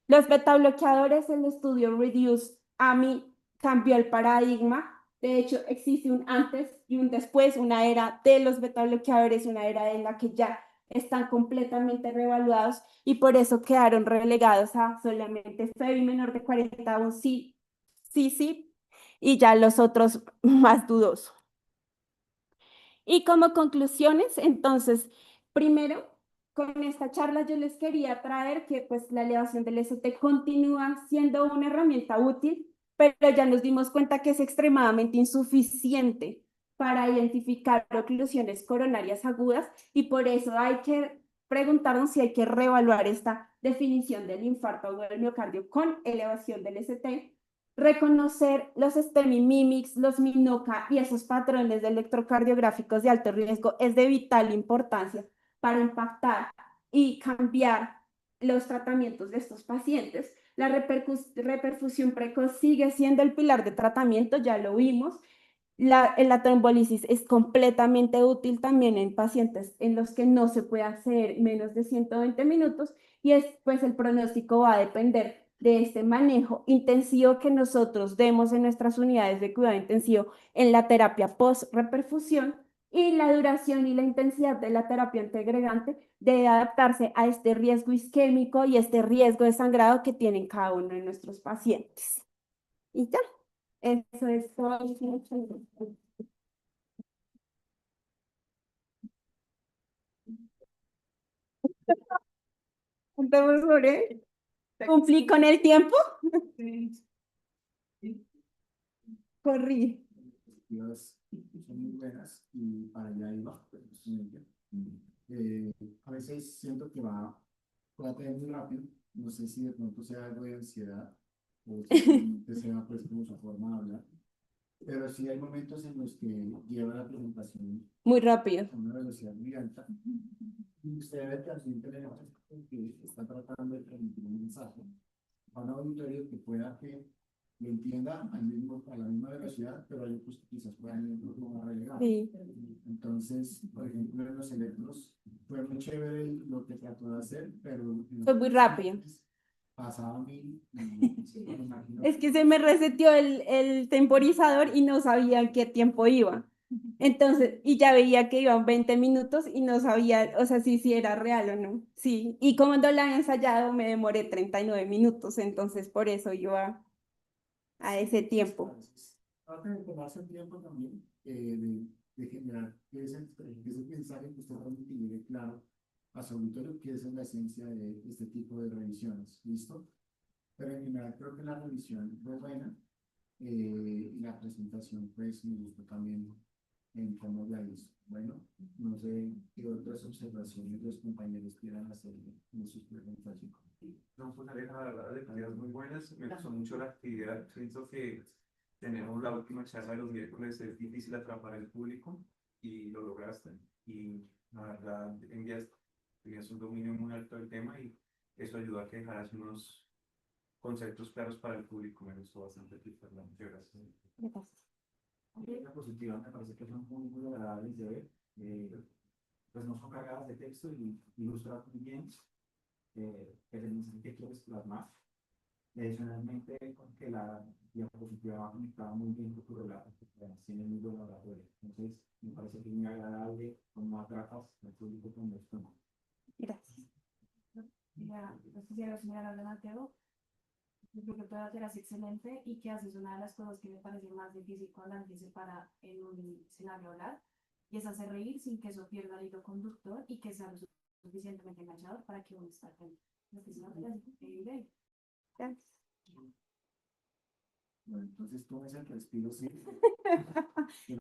Los betabloqueadores, el estudio Reduce AMI cambió el paradigma. De hecho, existe un antes y un después, una era de los betabloqueadores, una era en la que ya están completamente reevaluados y por eso quedaron relegados a solamente FEBI menor de 40, un sí, sí, sí, y ya los otros más dudosos. Y como conclusiones, entonces, primero, con esta charla yo les quería traer que pues la elevación del ST continúa siendo una herramienta útil, pero ya nos dimos cuenta que es extremadamente insuficiente para identificar oclusiones coronarias agudas, y por eso hay que preguntarnos si hay que reevaluar esta definición del infarto agudo del miocardio con elevación del ST, reconocer los STEMI mimics, los MINOCA y esos patrones de electrocardiográficos de alto riesgo es de vital importancia para impactar y cambiar los tratamientos de estos pacientes. La reperfusión precoz sigue siendo el pilar de tratamiento, ya lo vimos. La trombolisis es completamente útil también en pacientes en los que no se puede hacer menos de 120 minutos y pues el pronóstico va a depender de este manejo intensivo que nosotros demos en nuestras unidades de cuidado intensivo en la terapia post-reperfusión y la duración y la intensidad de la terapia antiagregante debe adaptarse a este riesgo isquémico y este riesgo de sangrado que tienen cada uno de nuestros pacientes. Y ya. Eso es todo. Entonces, ¿cumplí con el tiempo? Corrí. Perspectivas son muy buenas y para allá iba, pues, justamente. A veces siento que va a tener muy rápido, no sé si de pronto sea algo de ansiedad o simplemente sea pues como su forma de hablar, pero sí hay momentos en los que lleva la presentación Muy rápido. a una velocidad muy alta y usted debe también tener en cuenta que está tratando de transmitir un mensaje a un auditorio que pueda que lo entienda a la misma velocidad, pero hay otros que quizás puedan ir un poco más relegados. Sí. Entonces, por ejemplo, en los electros fue muy chévere lo que trató de hacer, pero Fue muy rápido. pasaba mil y me imagino Es que se me reseteó el temporizador y no sabía en qué tiempo iba. Entonces, y ya veía que iban 20 minutos y no sabía, o sea, si era real o no. Sí, y como no la había ensayado, me demoré 39 minutos, entonces por eso iba a ese tiempo. trata de tomarse el tiempo también de generar que ese mensaje que usted transmite claro a su auditorio, que esa es la esencia de este tipo de revisiones. ¿Listo? Pero en general creo que la revisión fue buena y la presentación pues me gustó también en cómo la hizo. Bueno, no sé qué otras observaciones los compañeros quieran hacer en sus preguntas, chicos. No, pues Aleja, la verdad, de actividades muy buenas. Me gustó mucho la actividad. Siento que tenemos la última charla de los miércoles, es difícil atrapar al público y lo lograste. Y la verdad, tenías un dominio muy alto del tema y eso ayudó a que dejaras unos conceptos claros para el público. Me gustó bastante, Fernando. Muchas gracias. Gracias. La positiva me parece que son muy, muy agradables de ver. Pues no son cargadas de texto y ilustran muy bien el mensaje que quieres plasmar. Adicionalmente, con que la diapositiva va conectada muy bien con tu relato, porque además tiene muy buen oratorio. Entonces, me parece que es muy agradable cómo atrapas al público con esto. Gracias. Ya, quisiera señalar a Mateo, yo creo que toda la terapia es excelente y que haces una de las cosas que me parece más difícil cuando alguien se para en un escenario hablar, y es hacer reír sin que eso pierda el hilo conductor y que sea lo suficientemente enganchador para que uno esté atento. Porque si no, te das bien. Gracias. Bueno, entonces tomes el respiro, sí.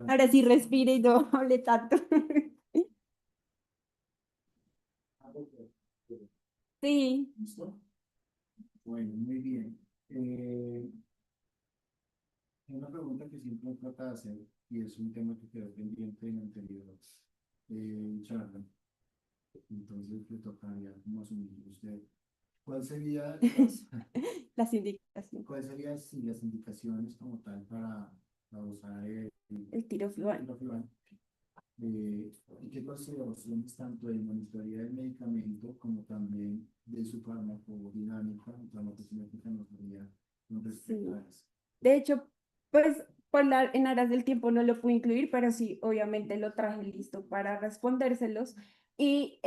Ahora sí respire y no hable tanto. Sí. ¿Listo? Bueno, muy bien. Una pregunta que siempre trata de hacer, y es un tema que quedó pendiente en la anterior charla, entonces le tocaría como asumir usted. ¿Cuál sería Las indicaciones. ¿Cuáles serían sí, las indicaciones como tal para usar El tirofibán. tirofibán? ¿Y qué consideraciones tanto de monitoría del medicamento como también de su farmacodinámica, farmacocinética nos daría con respecto a eso? De hecho, pues en aras del tiempo no lo pude incluir, pero sí, obviamente lo traje listo para respondérselos. Y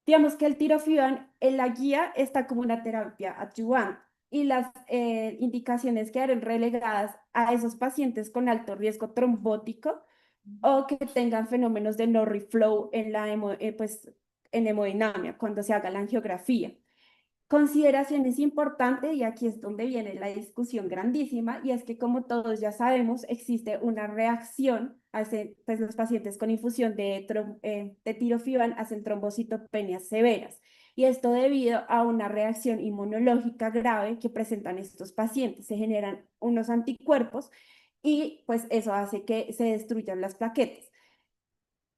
digamos que el tirofibán en la guía está como una terapia adyuvante y las indicaciones quedaron relegadas a esos pacientes con alto riesgo trombótico o que tengan fenómenos de no reflow en la pues, en hemodinamia cuando se haga la angiografía. consideración es importante y aquí es donde viene la discusión grandísima y es que como todos ya sabemos existe una reacción, pues los pacientes con infusión de tirofiban hacen trombocitopenias severas y esto debido a una reacción inmunológica grave que presentan estos pacientes. Se generan unos anticuerpos y pues eso hace que se destruyan las plaquetas.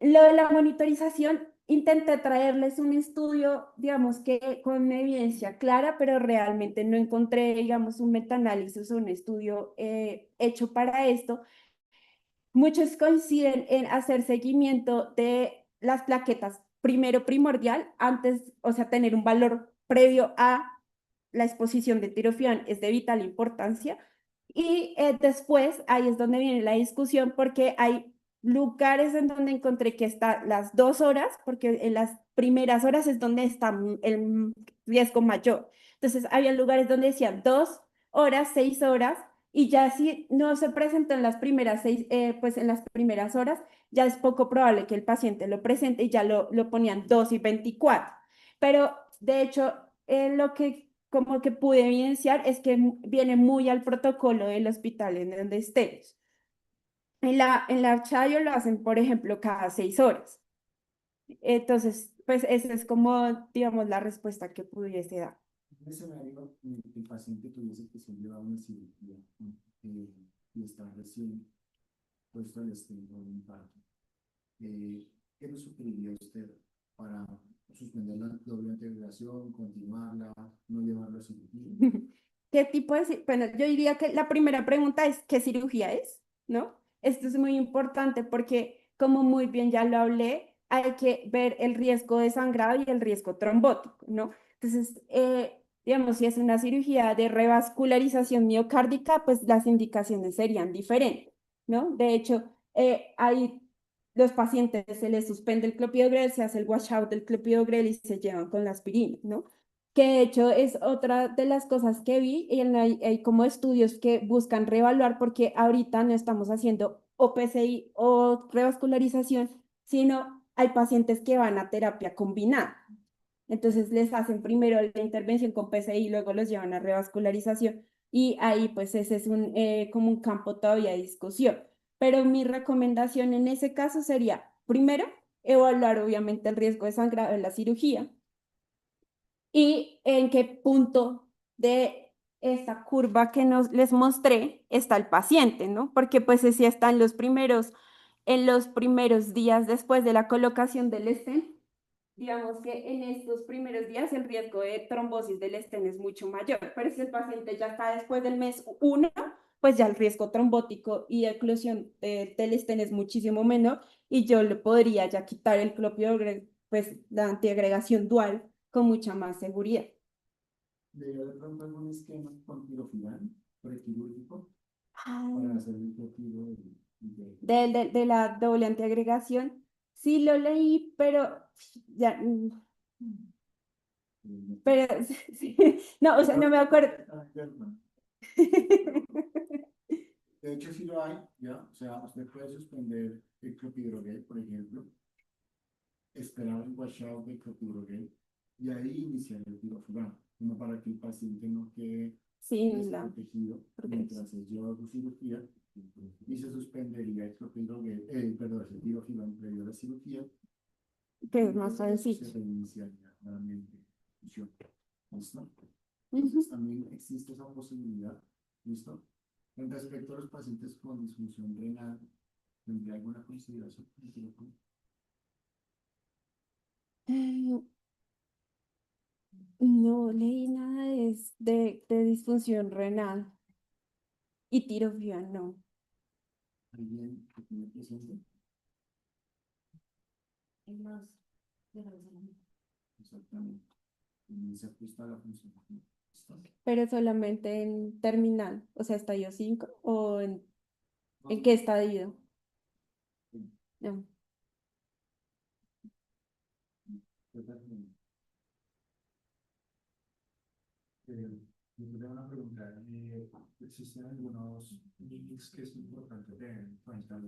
Lo de la monitorización, intenté traerles un estudio, digamos que con evidencia clara, pero realmente no encontré, digamos, un metaanálisis o un estudio hecho para esto. Muchos coinciden en hacer seguimiento de las plaquetas, primero primordial, antes, o sea, tener un valor previo a la exposición de tirofián es de vital importancia. Y después, ahí es donde viene la discusión, porque hay lugares en donde encontré que está las 2 horas, porque en las primeras horas es donde está el riesgo mayor. Entonces, había lugares donde decían 2 horas, 6 horas, y ya si no se presentó en las primeras pues en las primeras horas, ya es poco probable que el paciente lo presente y ya lo ponían 2 y 24. Pero de hecho, lo que como que pude evidenciar es que viene muy al protocolo del hospital en donde estemos. En la Chayo lo hacen, por ejemplo, cada 6 horas. Entonces, pues esa es como, digamos, la respuesta que pudiese dar. En ese escenario en el que el paciente tuviese que ser llevado a una cirugía, ¿no? Y está recién puesto al estén de un infarto, ¿qué le sugeriría usted para suspender la doble antiagregación, continuarla, no llevarla a cirugía? ¿Qué tipo de Bueno, yo diría que la primera pregunta es, ¿qué cirugía es? ¿No? Esto es muy importante porque, como muy bien ya lo hablé, hay que ver el riesgo de sangrado y el riesgo trombótico, ¿no? Entonces, digamos, si es una cirugía de revascularización miocárdica, pues las indicaciones serían diferentes, ¿no? De hecho, hay los pacientes se les suspende el clopidogrel, se hace el washout del clopidogrel y se llevan con la aspirina, ¿no? Que de hecho es otra de las cosas que vi y hay como estudios que buscan reevaluar porque ahorita no estamos haciendo o PCI o revascularización, sino hay pacientes que van a terapia combinada. Entonces les hacen primero la intervención con PCI y luego los llevan a revascularización y ahí pues ese es como un campo todavía de discusión. Pero mi recomendación en ese caso sería, primero, evaluar obviamente el riesgo de sangrado en la cirugía y en qué punto de esta curva que les mostré está el paciente, ¿no? Porque pues si está en los primeros días después de la colocación del stent, digamos que en estos primeros días el riesgo de trombosis del stent es mucho mayor, pero si el paciente ya está después del mes 1, pues ya el riesgo trombótico y de oclusión del stent es muchísimo menor y yo le podría ya quitar el clopidogrel, pues la antiagregación dual con mucha más seguridad. ¿Debería de pronto algún esquema con tirofiban prequirúrgico Ah, para hacer el retiro de la doble antiagregación, sí lo leí, pero ya, pero sí, no, o sea, no me acuerdo. De hecho, sí lo hay, ¿ya? O sea, usted puede suspender el clopidogrel, por ejemplo, esperar el washout del clopidogrel y ahí iniciar el tirofiban, como para que el paciente no quede Sí, desprotegido mientras se lleva su cirugía y se suspendería el clopidogrel, perdón, el tirofiban previo a la cirugía que y es más luego sencillo. se reiniciaría nuevamente la función. ¿Listo? Ujú. Entonces también existe esa posibilidad. ¿Listo? En respecto a los pacientes con disfunción renal, ¿tendría alguna consideración? Eh, No leí nada de disfunción renal y tirofiban, no. ¿Alguien que tiene presente? En los de los Exactamente. Y se ajusta a la función. ¿Listo? Pero solamente en terminal, o sea, estadio 5 o en No, qué estadio. No. totalmente. Yo tengo una pregunta. ¿Existen algunos links que es importante tener en cuenta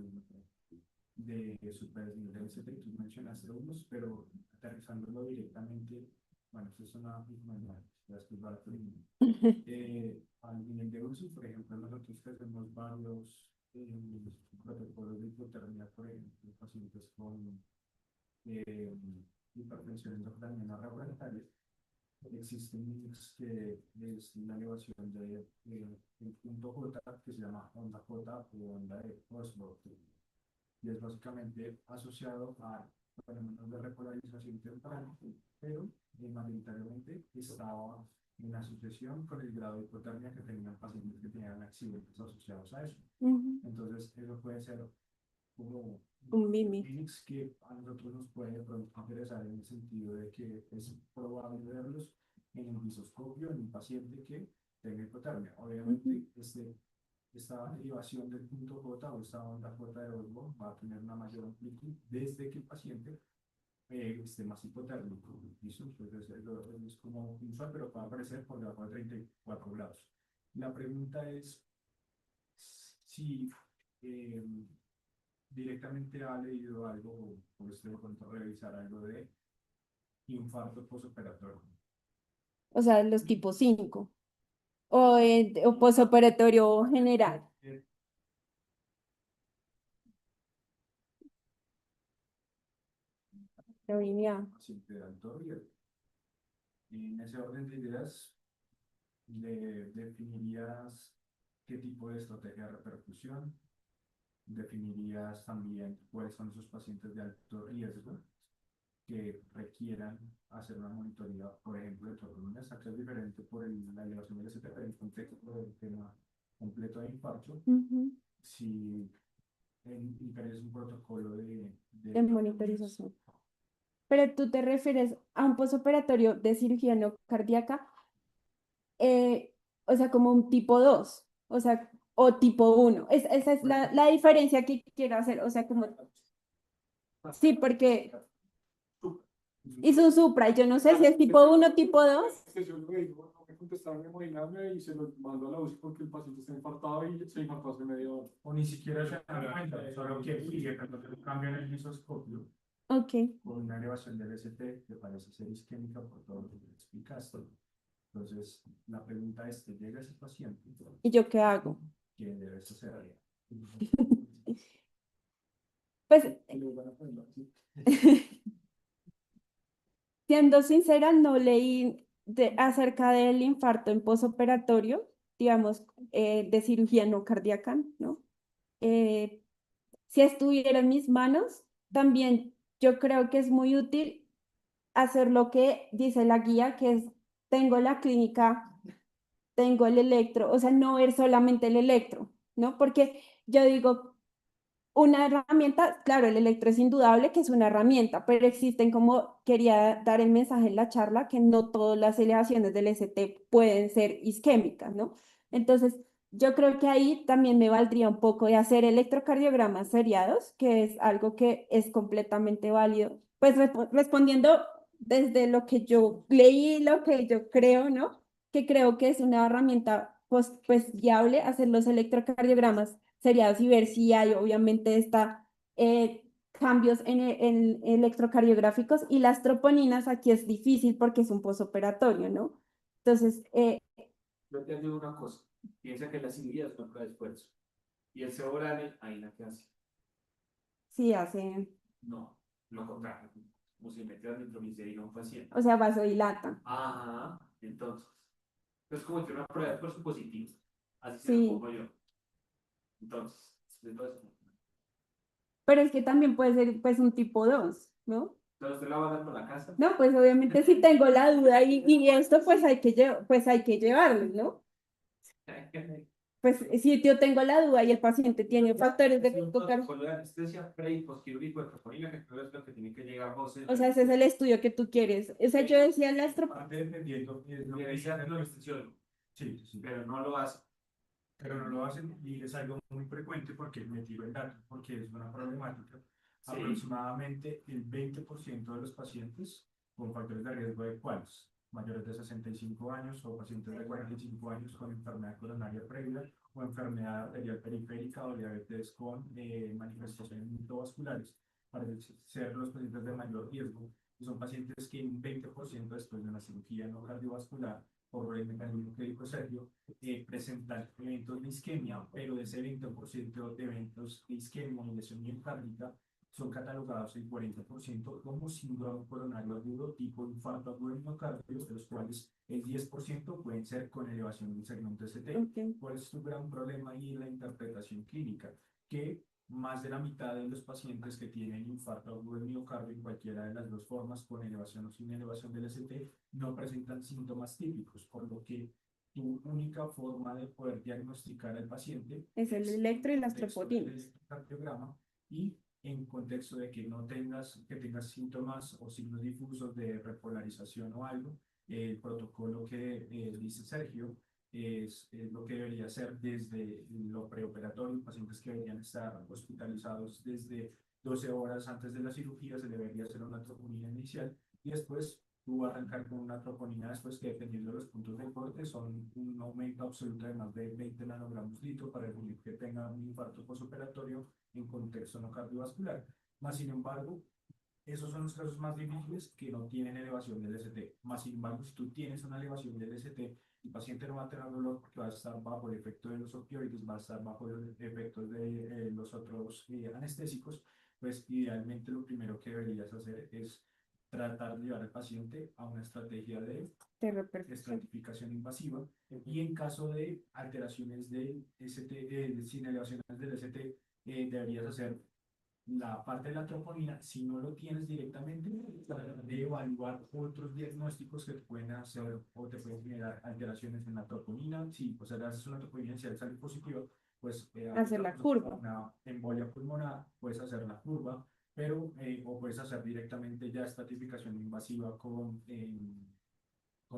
de supervisión del ST? Tú mencionaste unos, pero aterrizándolo directamente bueno, eso es una manual, ya estoy para terminar. Al nivel de uso, por ejemplo, nosotros tenemos varios protocolos de hipotermia, por ejemplo, pacientes con hipertensión endocrinal refractaria. Existe un mix que es la elevación el punto J, que se llama onda J o onda de Oslo, y es básicamente asociado a fenómenos de repolarización temprana, pero mayoritariamente estaba en asociación con el grado de hipotermia que tenían pacientes que tenían accidentes asociados a eso. Ujú. Entonces, eso puede ser como Un mimi. mix que a nosotros nos puede de pronto interesar en el sentido de que es probable verlos en el visoscopio en un paciente que tenga hipotermia. Obviamente, esta elevación del punto J o esta onda J de Osborn va a tener una mayor amplitud desde que el paciente esté más hipotérmico. ¿Listo? Entonces, es como usual, pero puede aparecer por debajo de 34 grados. La pregunta es si directamente ha leído algo o usted de pronto revisar algo de infarto postoperatorio. O sea, los tipos 5 o posoperatorio general. Paciente de alto riesgo. En ese orden de ideas, ¿le definirías qué tipo de estrategia de repercusión? ¿Definirías también cuáles son esos pacientes de alto riesgo que requieran hacer una monitoría, por ejemplo, de torroninas? Acá es diferente por la elevación del STP en contexto del tema completo de infarto. Si es un protocolo De monitorización. Pero tú te refieres a un posoperatorio de cirugía no cardíaca, o sea, como un tipo 2 o sea, o tipo 1. Esa es la diferencia que quiero hacer, o sea, como, sí, porque hizo un supra, y yo no sé si es tipo 1 o tipo 2. Yo lo digo, no me contestaron hemodinamia y se lo mandó a la UCI porque el paciente está infartado y se infartó hace media hora. o ni siquiera se dan cuenta, solo que sigue cuando un cambio en el misoscopio Ok. con una elevación del ST que parece ser isquémica por todo lo que explicaste. Entonces, la pregunta es, ¿te llega ese paciente? ¿Y yo qué hago? ¿Quién debe hacer? Pues, Y lo van a poner así. siendo sincera, no leí acerca del infarto en posoperatorio, digamos, de cirugía no cardíaca, ¿no? Eh, si estuviera en mis manos, también yo creo que es muy útil hacer lo que dice la guía, que es, tengo la clínica, tengo el electro, o sea, no ver solamente el electro, ¿no? Porque yo digo, una herramienta, claro, el electro es indudable que es una herramienta, pero existen, como quería dar el mensaje en la charla, que no todas las elevaciones del ST pueden ser isquémicas, ¿no? Entonces, yo creo que ahí también me valdría un poco de hacer electrocardiogramas seriados, que es algo que es completamente válido. Pues respondiendo desde lo que yo leí, lo que yo creo, ¿no? Que creo que es una herramienta pues viable hacer los electrocardiogramas seriados y ver si hay obviamente cambios en electrocardiográficos, y las troponinas aquí es difícil porque es un posoperatorio, ¿no? Entonces, Yo te digo una cosa, piensa que la cirugía es una prueba de esfuerzo. Y el sebo oral, ahí la que hace. sí hace, No, lo contrario. Como si metieras nitroglicerina a un paciente. o sea, vasodilata. Ajá, entonces. Es como que una prueba de esfuerzo positiva. Así se lo Sí, pongo yo. Entonces, pero es que también puede ser pues un tipo 2, ¿no? usted la va a dar por la casa. No, pues obviamente si tengo la duda y esto, pues pues hay que llevarlo, ¿no? Pues si yo tengo la duda y el paciente tiene factores de Con la anestesia pre y postquirúrgico de troponina, que creo es lo que tiene que llegar José. o sea, ese es el estudio que tú quieres. O sea, yo decía las Dependiendo de lo que Debería hacerlo el anestesiólogo, sí, sí, pero no lo hace. pero no lo hacen y es algo muy frecuente porque me tiro el dato, porque es una problemática. Sí. Aproximadamente el 20% de los pacientes con factores de riesgo de cuáles, mayores de 65 años o pacientes de 45 años con enfermedad coronaria previa o enfermedad arterial periférica o diabetes con manifestaciones endovasculares, para ser los pacientes de mayor riesgo Son pacientes que un 20% después de una cirugía no cardiovascular, por el mecanismo que dijo Sergio, presentan eventos de isquemia, pero de ese 20% de eventos de isquemia y lesión miocárdica son catalogados el 40% como síndrome coronario agudo tipo infarto agudo del miocardio, de los cuales el 10% pueden ser con elevación del segmento ST. Ok. ¿Cuál es tu gran problema ahí en la interpretación clínica? Que más de la mitad de los pacientes que tienen infarto agudo del miocardio en cualquiera de las dos formas, con elevación o sin elevación del ST, no presentan síntomas típicos, por lo que tu única forma de poder diagnosticar al paciente Es el electro y las contexto del tropotinas. electrocardiograma y en contexto de que no tengas síntomas o signos difusos de repolarización o algo, el protocolo que dice Sergio es lo que debería ser desde lo preoperatorio, pacientes que deberían estar hospitalizados desde 12 horas antes de la cirugía, se debería hacer una troponina inicial y después tú arrancar con una troponina después que dependiendo de los puntos de corte son un aumento absoluto de más de 20 nanogramos litro para el paciente que tenga un infarto postoperatorio en contexto no cardiovascular. Más sin embargo, esos son los casos más difíciles que no tienen elevación del ST. Más sin embargo, si tú tienes una elevación del ST, el paciente no va a tener dolor porque va a estar bajo el efecto de los opioides, va a estar bajo los efectos de los otros anestésicos, pues idealmente lo primero que deberías hacer es tratar de llevar al paciente a una estrategia de De repercusión. estratificación invasiva y en caso de alteraciones del ST, sin elevaciones del ST, deberías hacer la parte de la troponina, si no lo tienes directamente, de evaluar otros diagnósticos que te pueden hacer o te pueden generar alteraciones en la troponina. Si pues, haces una troponina y sale positiva, pues Hacer la curva. una embolia pulmonar, puedes hacer la curva, pero o puedes hacer directamente ya estratificación invasiva con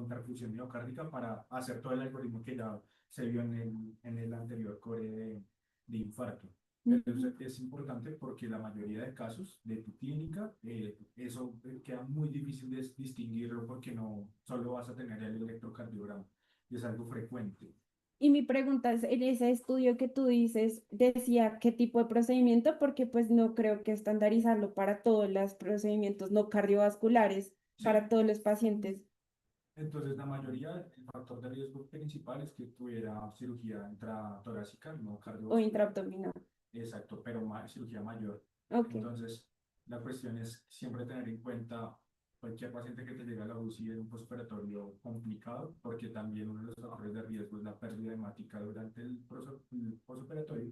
perfusión miocárdica para hacer todo el algoritmo que ya se vio en el anterior core de infarto. Pero es importante porque la mayoría de casos de tu clínica, eso queda muy difícil de distinguirlo porque no solo vas a tener el electrocardiograma y es algo frecuente. Y mi pregunta es, en ese estudio que tú dices, decía qué tipo de procedimiento, porque pues no creo que estandarizarlo para todos los procedimientos no cardiovasculares, Sí. para todos los pacientes. Entonces, la mayoría, el factor de riesgo principal es que tuviera cirugía intratorácica, no O cardiovascular. intraabdominal. Exacto, pero cirugía mayor. Ok. Entonces, la cuestión es siempre tener en cuenta cualquier paciente que te llegue a la UCI en un postoperatorio complicado, porque también uno de los factores de riesgo es la pérdida hemática durante el postoperatorio.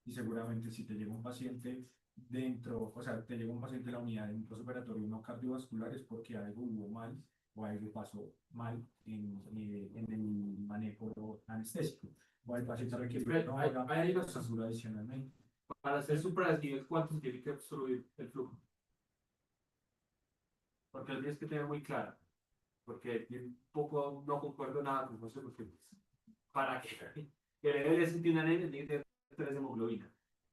Y seguramente si te llega un paciente dentro, o sea, te llega un paciente en la unidad de un postoperatorio no cardiovascular es porque algo hubo mal o algo pasó mal en el manejo anestésico. O el paciente requiere Hay una cosa. adicionalmente. Para hacer suprarrenal, ¿cuánto tiene que obstruir el flujo? Porque lo tienes que tener muy claro. Porque un poco no concuerdo nada con eso, porque para que el LS tiene una nena, tiene que tener 3 de hemoglobina.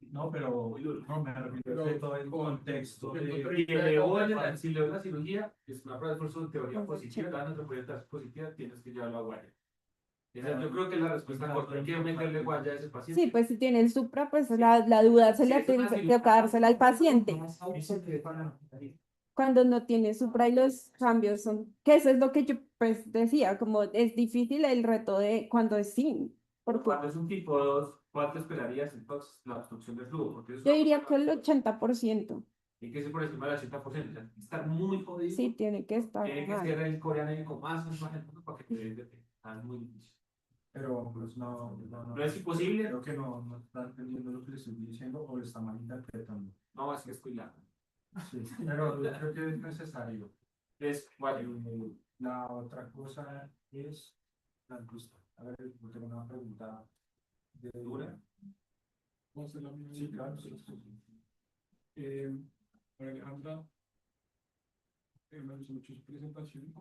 No, pero Muy duro. no, me refiero a todo el contexto de... Y si le doy la cirugía, es una prueba de esfuerzo en teoría positiva, la otra positiva, tienes que llevarlo a guardia. Yo creo que la respuesta corta hay que meterle guardia a ese paciente. Sí, pues si tiene el supra, pues la duda se le tiene que dársela al paciente. Cuando no tiene supra y los cambios son, que eso es lo que yo pues decía, como es difícil el reto de cuando es sin. Porque Cuando es un tipo 2, ¿cuánto esperarías entonces la obstrucción del flujo? Porque eso yo diría que el 80%. hay que ser por encima del 80%. O sea, está muy jodido. Sí, tiene que estar Tiene que mal. ser el coreano más para que te den de es muy difícil. Pero pues No es imposible. Creo que no está entendiendo lo que le estoy diciendo o lo está malinterpretando. No, es que es cuidado. Sí, pero yo creo que es necesario. Es guay. La otra cosa es la encuesta. A ver, yo tengo una pregunta de dura. ¿Cómo se la misma? Sí, claro, sí. Para Alejandra, me gustó mucho su presentación.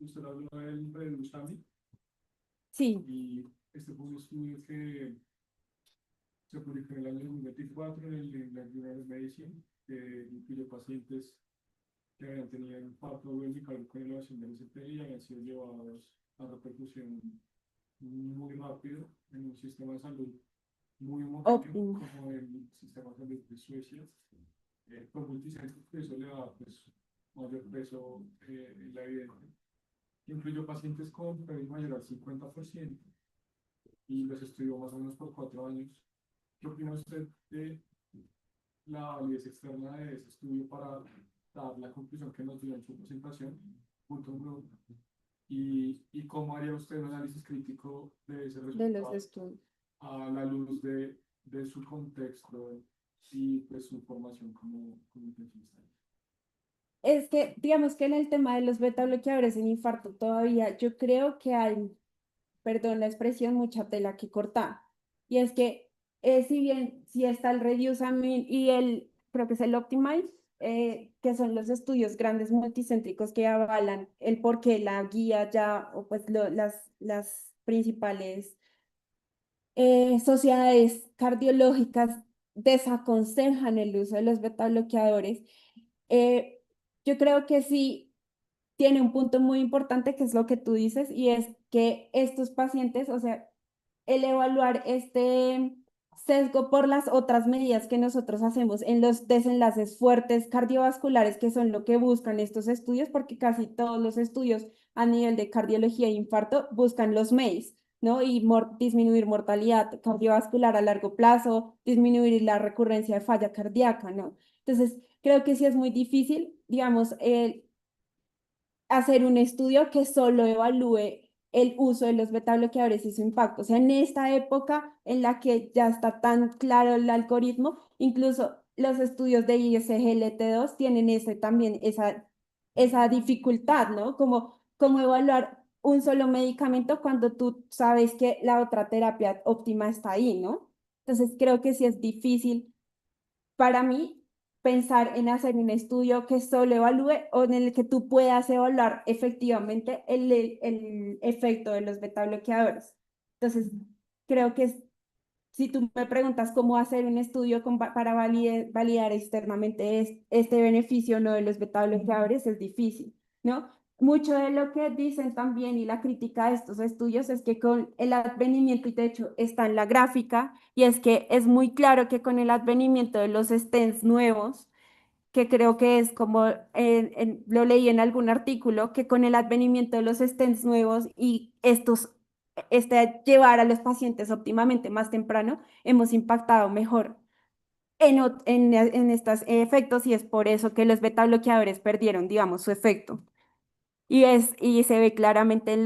Usted habló del Predusami Sí, y este fue un estudio que se publicó en el año 2024 en el Journal of Medicine, que incluye pacientes que habían tenido infarto agudo con elevación del ST y habían sido llevados a repercusión muy rápido en un sistema de salud muy homogéneo óptimo. como el sistema de salud de Suecia, con multicéntrico, que eso le da pues, mayor peso en la evidencia. Incluyó pacientes con PBI mayor al 50% y los estudió más o menos por 4 años. ¿Qué opina usted de la validez externa de ese estudio para dar la conclusión que nos dio en su presentación? Punto número uno. ¿Y cómo haría usted un análisis crítico de ese de los resultado estudios. a la luz de su contexto y pues su formación como intensivista? Es que, digamos que en el tema de los beta bloqueadores en infarto todavía, yo creo que hay, perdón la expresión, mucha tela que cortar. Y es que, si bien, si está el Reduce Amine y creo que es el Optimize, que son los estudios grandes multicéntricos que avalan el por qué la guía ya, o pues las principales sociedades cardiológicas desaconsejan el uso de los beta bloqueadores. eh, yo creo que sí tiene un punto muy importante que es lo que tú dices y es que estos pacientes, o sea, el evaluar este sesgo por las otras medidas que nosotros hacemos en los desenlaces fuertes cardiovasculares, que son lo que buscan estos estudios, porque casi todos los estudios a nivel de cardiología e infarto buscan los MACE, ¿no? Y disminuir mortalidad cardiovascular a largo plazo, disminuir la recurrencia de falla cardíaca, ¿no? Entonces, creo que sí es muy difícil, digamos, hacer un estudio que solo evalúe el uso de los beta bloqueadores y su impacto. O sea, en esta época en la que ya está tan claro el algoritmo, incluso los estudios de ISGLT2 tienen también esa dificultad, ¿no? Como evaluar un solo medicamento cuando tú sabes que la otra terapia óptima está ahí, ¿no? Entonces creo que sí es difícil para mí pensar en hacer un estudio que solo evalúe o en el que tú puedas evaluar efectivamente el efecto de los beta bloqueadores. Entonces, creo que si tú me preguntas cómo hacer un estudio para validar externamente este beneficio no de los beta bloqueadores, es difícil, ¿no? Mucho de lo que dicen también y la crítica de estos estudios es que con el advenimiento, y de hecho está en la gráfica, y es que es muy claro que con el advenimiento de los stents nuevos, que creo que es como lo leí en algún artículo, que con el advenimiento de los stents nuevos y llevar a los pacientes óptimamente más temprano, hemos impactado mejor en estos efectos y es por eso que los beta bloqueadores perdieron, digamos, su efecto. Y se ve claramente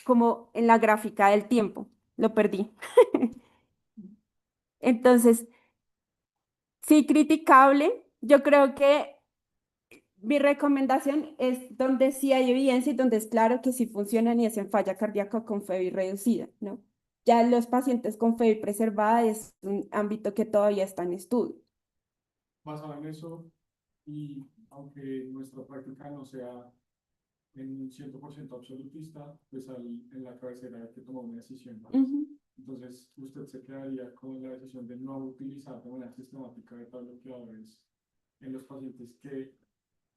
como en la gráfica del tiempo. Lo perdí. Entonces, sí, criticable. Yo creo que mi recomendación es donde sí hay evidencia y donde es claro que sí funcionan y es en falla cardíaca con FEBI reducida, ¿no? Ya los pacientes con FEBI preservada es un ámbito que todavía está en estudio. Basado en eso, y aunque nuestra práctica no sea en un 100% absolutista, pues en la cabecera hay que tomar una decisión, ¿no? Ujú. Entonces, usted se quedaría con la decisión de no utilizar de manera sistemática beta bloqueadores en los pacientes que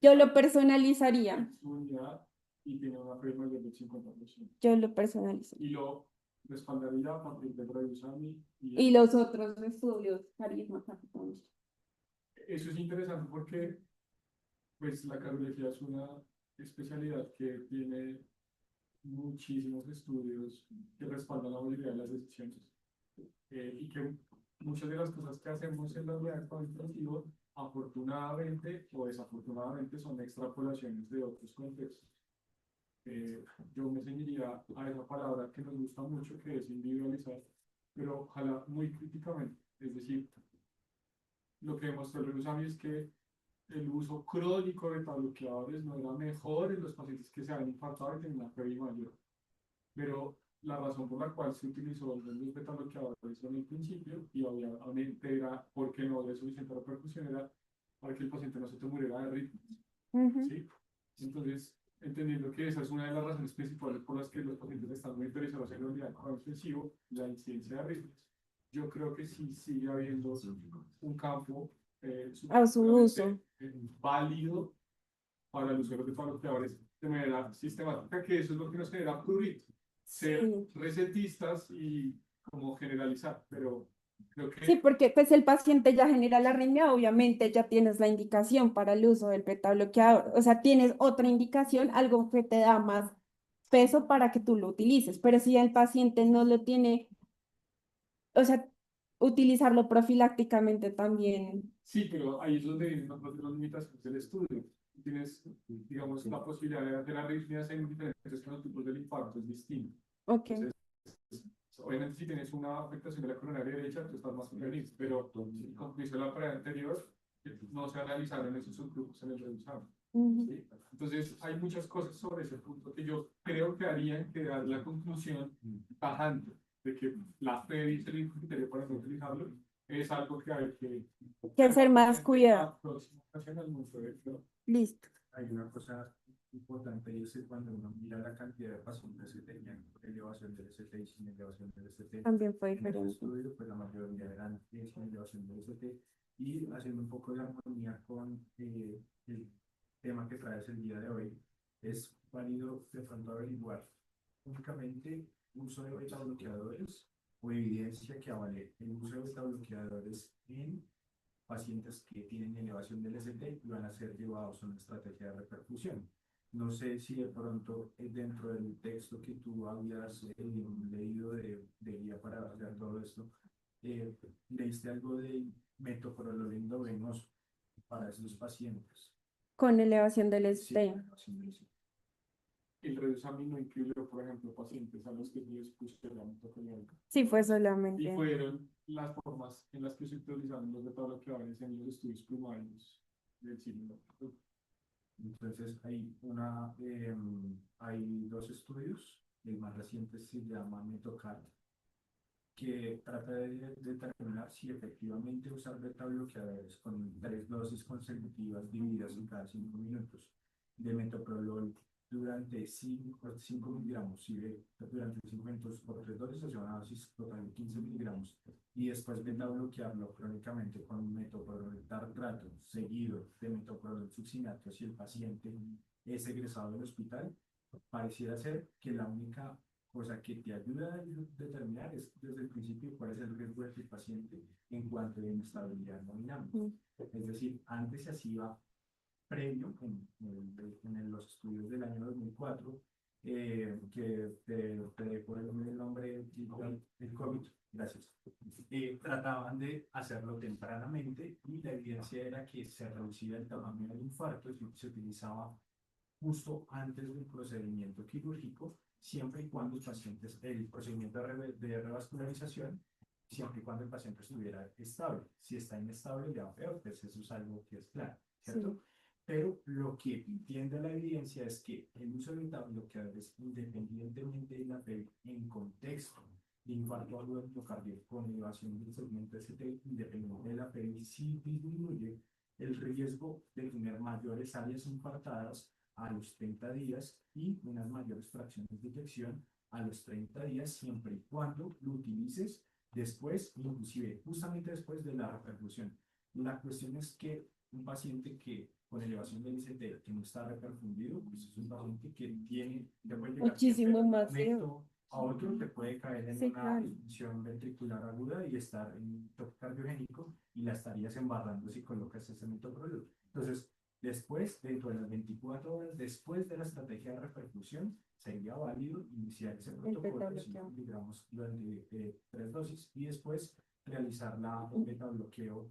Yo lo personalizaría. en su unidad y tienen una PRI mayor del 50%. Yo lo personalizo. Y lo respaldaría a partir del Reduce-AMI Y los otros estudios, carisma, capitán. eso es interesante porque pues la cardiología es una especialidad que tiene muchísimos estudios que respaldan la mayoría de las decisiones y que muchas de las cosas que hacemos en la unidad de cuidado intensivo, afortunadamente o desafortunadamente, son extrapolaciones de otros contextos. Yo me ceñiría a esa palabra que nos gusta mucho, que es individualizar, pero ojalá muy críticamente. Es decir, lo que demostró el Reduce-AMI es que el uso crónico de beta bloqueadores no era mejor en los pacientes que se habían infartado y tenían una PRI mayor. Pero la razón por la cual se utilizó los beta bloqueadores en el principio, y obviamente era porque no había suficiente repercusión, era para que el paciente no se te muriera de arritmias. ¿Sí? Entonces, entendiendo que esa es una de las razones principales por las que los pacientes están muy interesados en la unidad de cuidado intensivo, la incidencia de arritmias, yo creo que sí sigue habiendo un campo A su uso. válido para el uso de los beta bloqueadores de manera sistemática, que eso es lo que nos genera prurito, ser Sí. recetistas y como generalizar, pero Creo Sí, que porque pues el paciente ya genera la arritmia, obviamente ya tienes la indicación para el uso del beta bloqueador, o sea, tienes otra indicación, algo que te da más peso para que tú lo utilices, pero si el paciente no lo tiene, o sea, utilizarlo profilácticamente también. sí, pero ahí es donde vienen las limitaciones del estudio. Tienes, digamos, la posibilidad de hacer arritmias en diferentes fenotipos del infarto es distinto. Ok. Entonces, obviamente, si tienes una afectación de la coronaria derecha, tú estás más feliz, pero como dice la pared anterior, no se analizaron esos subgrupos en el revisado. Ujú. ¿Sí? Entonces, hay muchas cosas sobre ese punto que yo creo que harían que dar la conclusión tajante de que la fe dice el criterio para no utilizarlo es algo que hay que Que hacer más la cuidado. próxima ocasión al museo de Flor. Listo. Hay una cosa importante y es que cuando uno mira la cantidad de pacientes que tenían elevación del ST y sin elevación del ST, También fue en este diferente. estudio, pues la mayoría eran sin elevación del ST y haciendo un poco de armonía con el tema que traes el día de hoy, es válido de pronto averiguar únicamente uso de beta bloqueadores o evidencia que avale el uso de beta bloqueadores en pacientes que tienen elevación del ST y van a ser llevados a una estrategia de repercusión. No sé si de pronto dentro del texto que tú habías leído de guía para hacer todo esto, leíste algo de metoprolol endovenoso para esos pacientes. Con elevación del Sí, ST. elevación del ST. El Redusamin no incluyó, por ejemplo, pacientes a los que les pusieron metoprolol. Sí, fue Y solamente. fueron las formas en las que se utilizaron los beta-bloqueadores en los estudios primarios del siglo. Entonces hay dos estudios, el más reciente se llama Metocard, que trata de determinar si efectivamente usar beta bloqueadores con 3 dosis consecutivas divididas en cada 5 minutos de metoprolol durante 5 miligramos, durante 5 minutos por 3 dosis, o sea, una dosis total de 15 miligramos, y después beta bloquearlo crónicamente con metoprolol tartrato seguido de metoprolol succinato si el paciente es egresado del hospital, pareciera ser que la única cosa que te ayuda a determinar es desde el principio cuál es el riesgo del paciente en cuanto a inestabilidad hemodinámica. Es decir, antes se hacía previo en los estudios del año 2004, que te dejo el nombre del COVID, gracias. Trataban de hacerlo tempranamente y la evidencia era que se reducía el tamaño del infarto y se utilizaba justo antes del procedimiento quirúrgico, siempre y cuando el procedimiento de revascularización, siempre y cuando el paciente estuviera estable. Si está inestable, ya peor, pues eso es algo que es claro, ¿cierto? Sí. Pero lo que tiende a la evidencia es que el uso de beta-bloqueadores, independientemente de la PEC, en contexto de infarto agudo del miocardio con elevación del segmento ST, independiente de la PEC, sí disminuye el riesgo de tener mayores áreas infartadas a los 30 días y unas mayores fracciones de eyección a los 30 días, siempre y cuando lo utilices después, inclusive justamente después de la reperfusión. La cuestión es que un paciente que con elevación del ICT que no está reperfundido, pues es un paciente que puede llegar Muchísimo más momento a otro, te puede caer en Sí, una claro. disfunción ventricular aguda y estar en toque cardiogénico y la estarías embarrando si colocas ese metoprolol. Entonces, después, dentro de las 24 horas después de la estrategia de repercusión, sería válido iniciar ese protocolo de 5 miligramos durante 3 dosis y después realizar el metabloqueo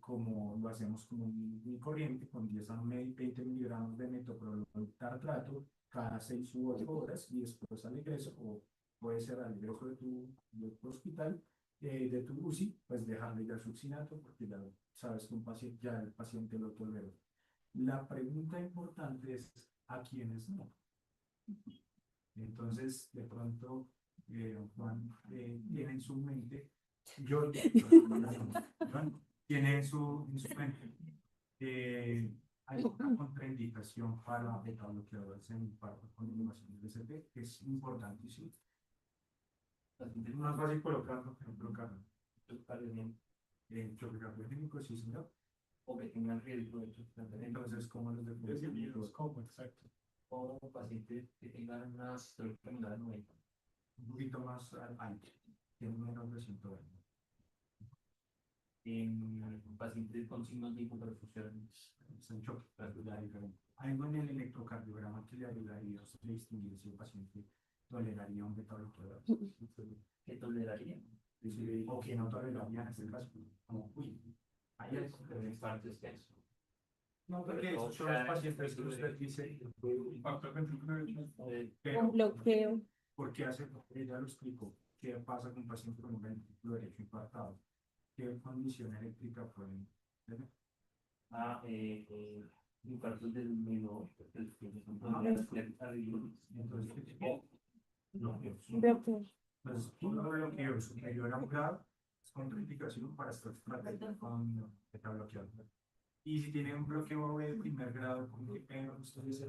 como lo hacemos como un corriente con 10 a 20 miligramos de metoprolol tartrato cada 6 u 8 horas y después al ingreso, o puede ser al ingreso de tu hospital, de tu UCI, pues dejarle ya succinato porque ya sabes que ya el paciente lo tolera. La pregunta importante es ¿a quiénes no? Entonces, de pronto, Juan tiene en su mente, Juan tiene en su mente, hay una contraindicación para beta bloqueadores en infarto con inhibición del ST, que es importantísimo. Es más fácil colocarlo que no colocarlo. En choque cardiogénico, sí, señor. O que tengan riesgo de choque cardiogénico. Entonces, ¿cómo los definimos? ¿Cómo? Exacto. O pacientes que tengan una sistólica terminal 90, un poquito más alto, tienen menos de 120. en pacientes con signos de hipoperfusión. Está en shock, la diferente. Algo en el electrocardiograma que le ayudaría a usted a distinguir si el paciente toleraría un beta bloqueador. ¿Qué toleraría? O que no toleraría en este caso. Como, uy, Hay algo que me parte es eso. no, porque esos son los pacientes que usted dice, Factor ventricular pero Un bloqueo. porque hace, ella lo explicó, qué pasa con un paciente con un ventrículo derecho infartado, qué condición eléctrica pueden tener. Infartos del menor, entonces, no, Bloqueo. Pues un bloqueo superior a un grado es contraindicación para estar tratando con beta bloqueador. Y si tiene un bloqueo de primer grado, como que tengan ustedes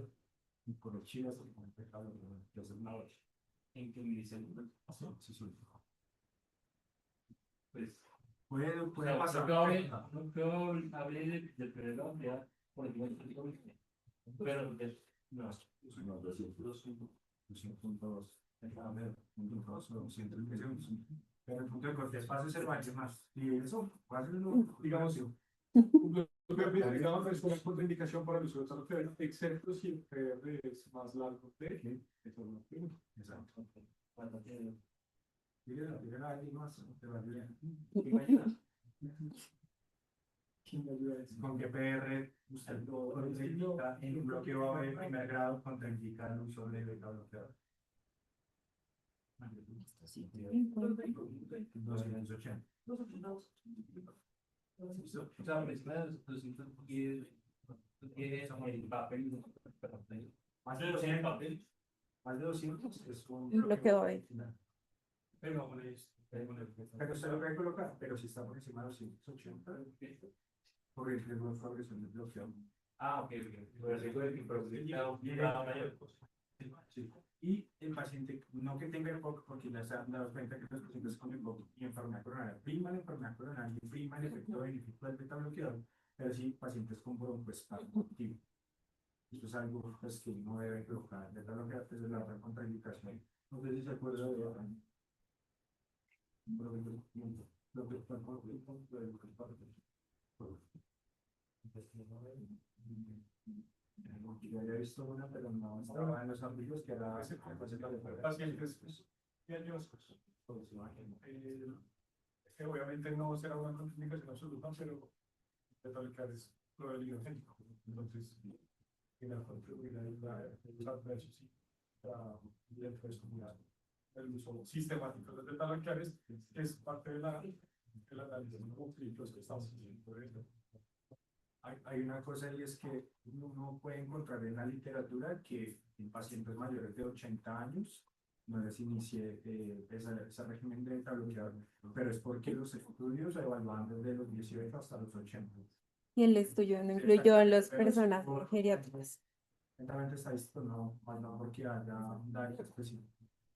y por el chile, con beta bloqueador, que es una 8. en que me dicen, Sí, sí. pues, Puede pasar. no creo hablé del periodo ya por el pero no, No, 200.2. A ver, 200. Pero el punto de corte espacio es el valle más. Y eso, digamos, lo que digamos es una contraindicación para el uso de beta-bloqueador, excepto si el PR es más largo de eso no tiene. exacto. cuando te Llega alguien más, te va bien. ¿Quién me ayuda a eso? Con que PR usted lo indica en un bloqueo de primer grado contraindica el uso de beta bloqueador. 280. o sea, mezcla los 210 el papel, Más de 200, más de 200 es un Un bloqueo B. final. pero Pero usted lo puede colocar, pero si está por encima de 280, por el riesgo de progresión del bloqueo. ok, por el riesgo de que mayor. Sí. Y el paciente, no que tenga EPOC, porque ya se han dado cuenta que los pacientes con EPOC y enfermedad coronaria prima la enfermedad coronaria y prima el efecto benéfico del beta bloqueador, pero sí pacientes con broncoespasmo activo. Esto es algo pues, que no debe colocar beta bloqueador, que es la otra contraindicación. No sé si se acuerda de yo había visto una, pero no estaba en los artículos que era Pacientes diagnósticos. Que obviamente no será una contraindicación absoluta, pero beta-bloqueador es probabilidad genética. Entonces, tiene la contribuir los adversos y el efecto el uso sistemático de beta-bloqueadores es parte de la análisis clínicos que estamos haciendo por eso. Hay una cosa y es que uno puede encontrar en la literatura que en pacientes mayores de 80 años no les inicie ese régimen de beta bloqueador, pero es porque los estudios evalúan desde los 18 hasta los 80. Y el estudio no incluyó a las personas geriátricas. Lentamente estadístico no, más no porque haya datos específicos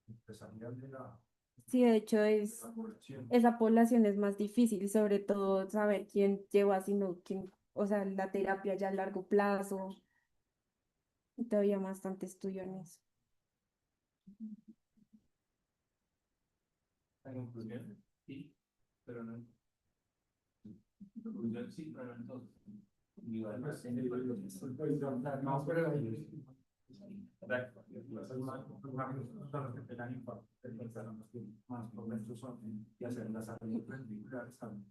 empresarial de la Sí, de hecho población. esa población es más difícil, sobre todo saber quién lleva, sino quién, o sea, la terapia ya a largo plazo. Y todavía bastante estudio en eso. La conclusión, sí, pero no. Conclusión, sí, pero no entonces. Igual, Pues, No, pero más propensos son y hacer la salud ventricular están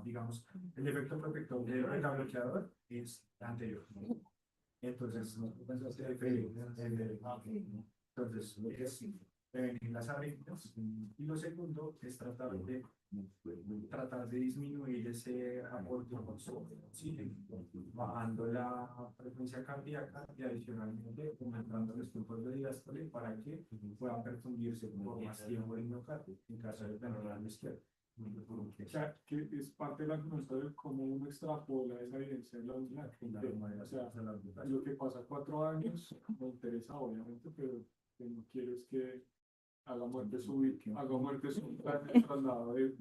digamos el efecto protector del beta bloqueador es anterior, entonces entonces lo que es prevenir las arritmias y lo segundo es tratar de disminuir ese aporte de oxígeno, bajando la frecuencia cardíaca y adicionalmente aumentando los tiempos de diástole para que puedan perfundirse por más tiempo el miocardio en caso de tener la izquierda. o sea, que es parte de la conversación de cómo uno extrapola esa evidencia en la unidad. O sea, lo que pasa 4 años me interesa obviamente, pero lo que no quiero es que haga muerte súbita el traslado de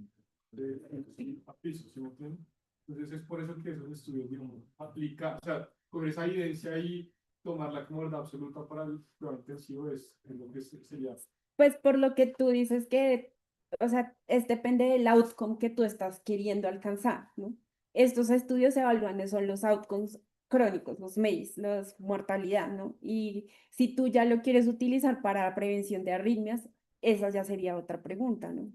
a piso, ¿sí me entienden? Entonces es por eso que esos estudios, digamos, aplicar, o sea, con esa evidencia y tomarla como verdad absoluta para el cuidado intensivo es lo que sería. Pues por lo que tú dices que o sea, depende del outcome que tú estás queriendo alcanzar, ¿no? Estos estudios evalúan son los outcomes crónicos, los MACE, los mortalidad, ¿no? Y si tú ya lo quieres utilizar para prevención de arritmias, esa ya sería otra pregunta, ¿no?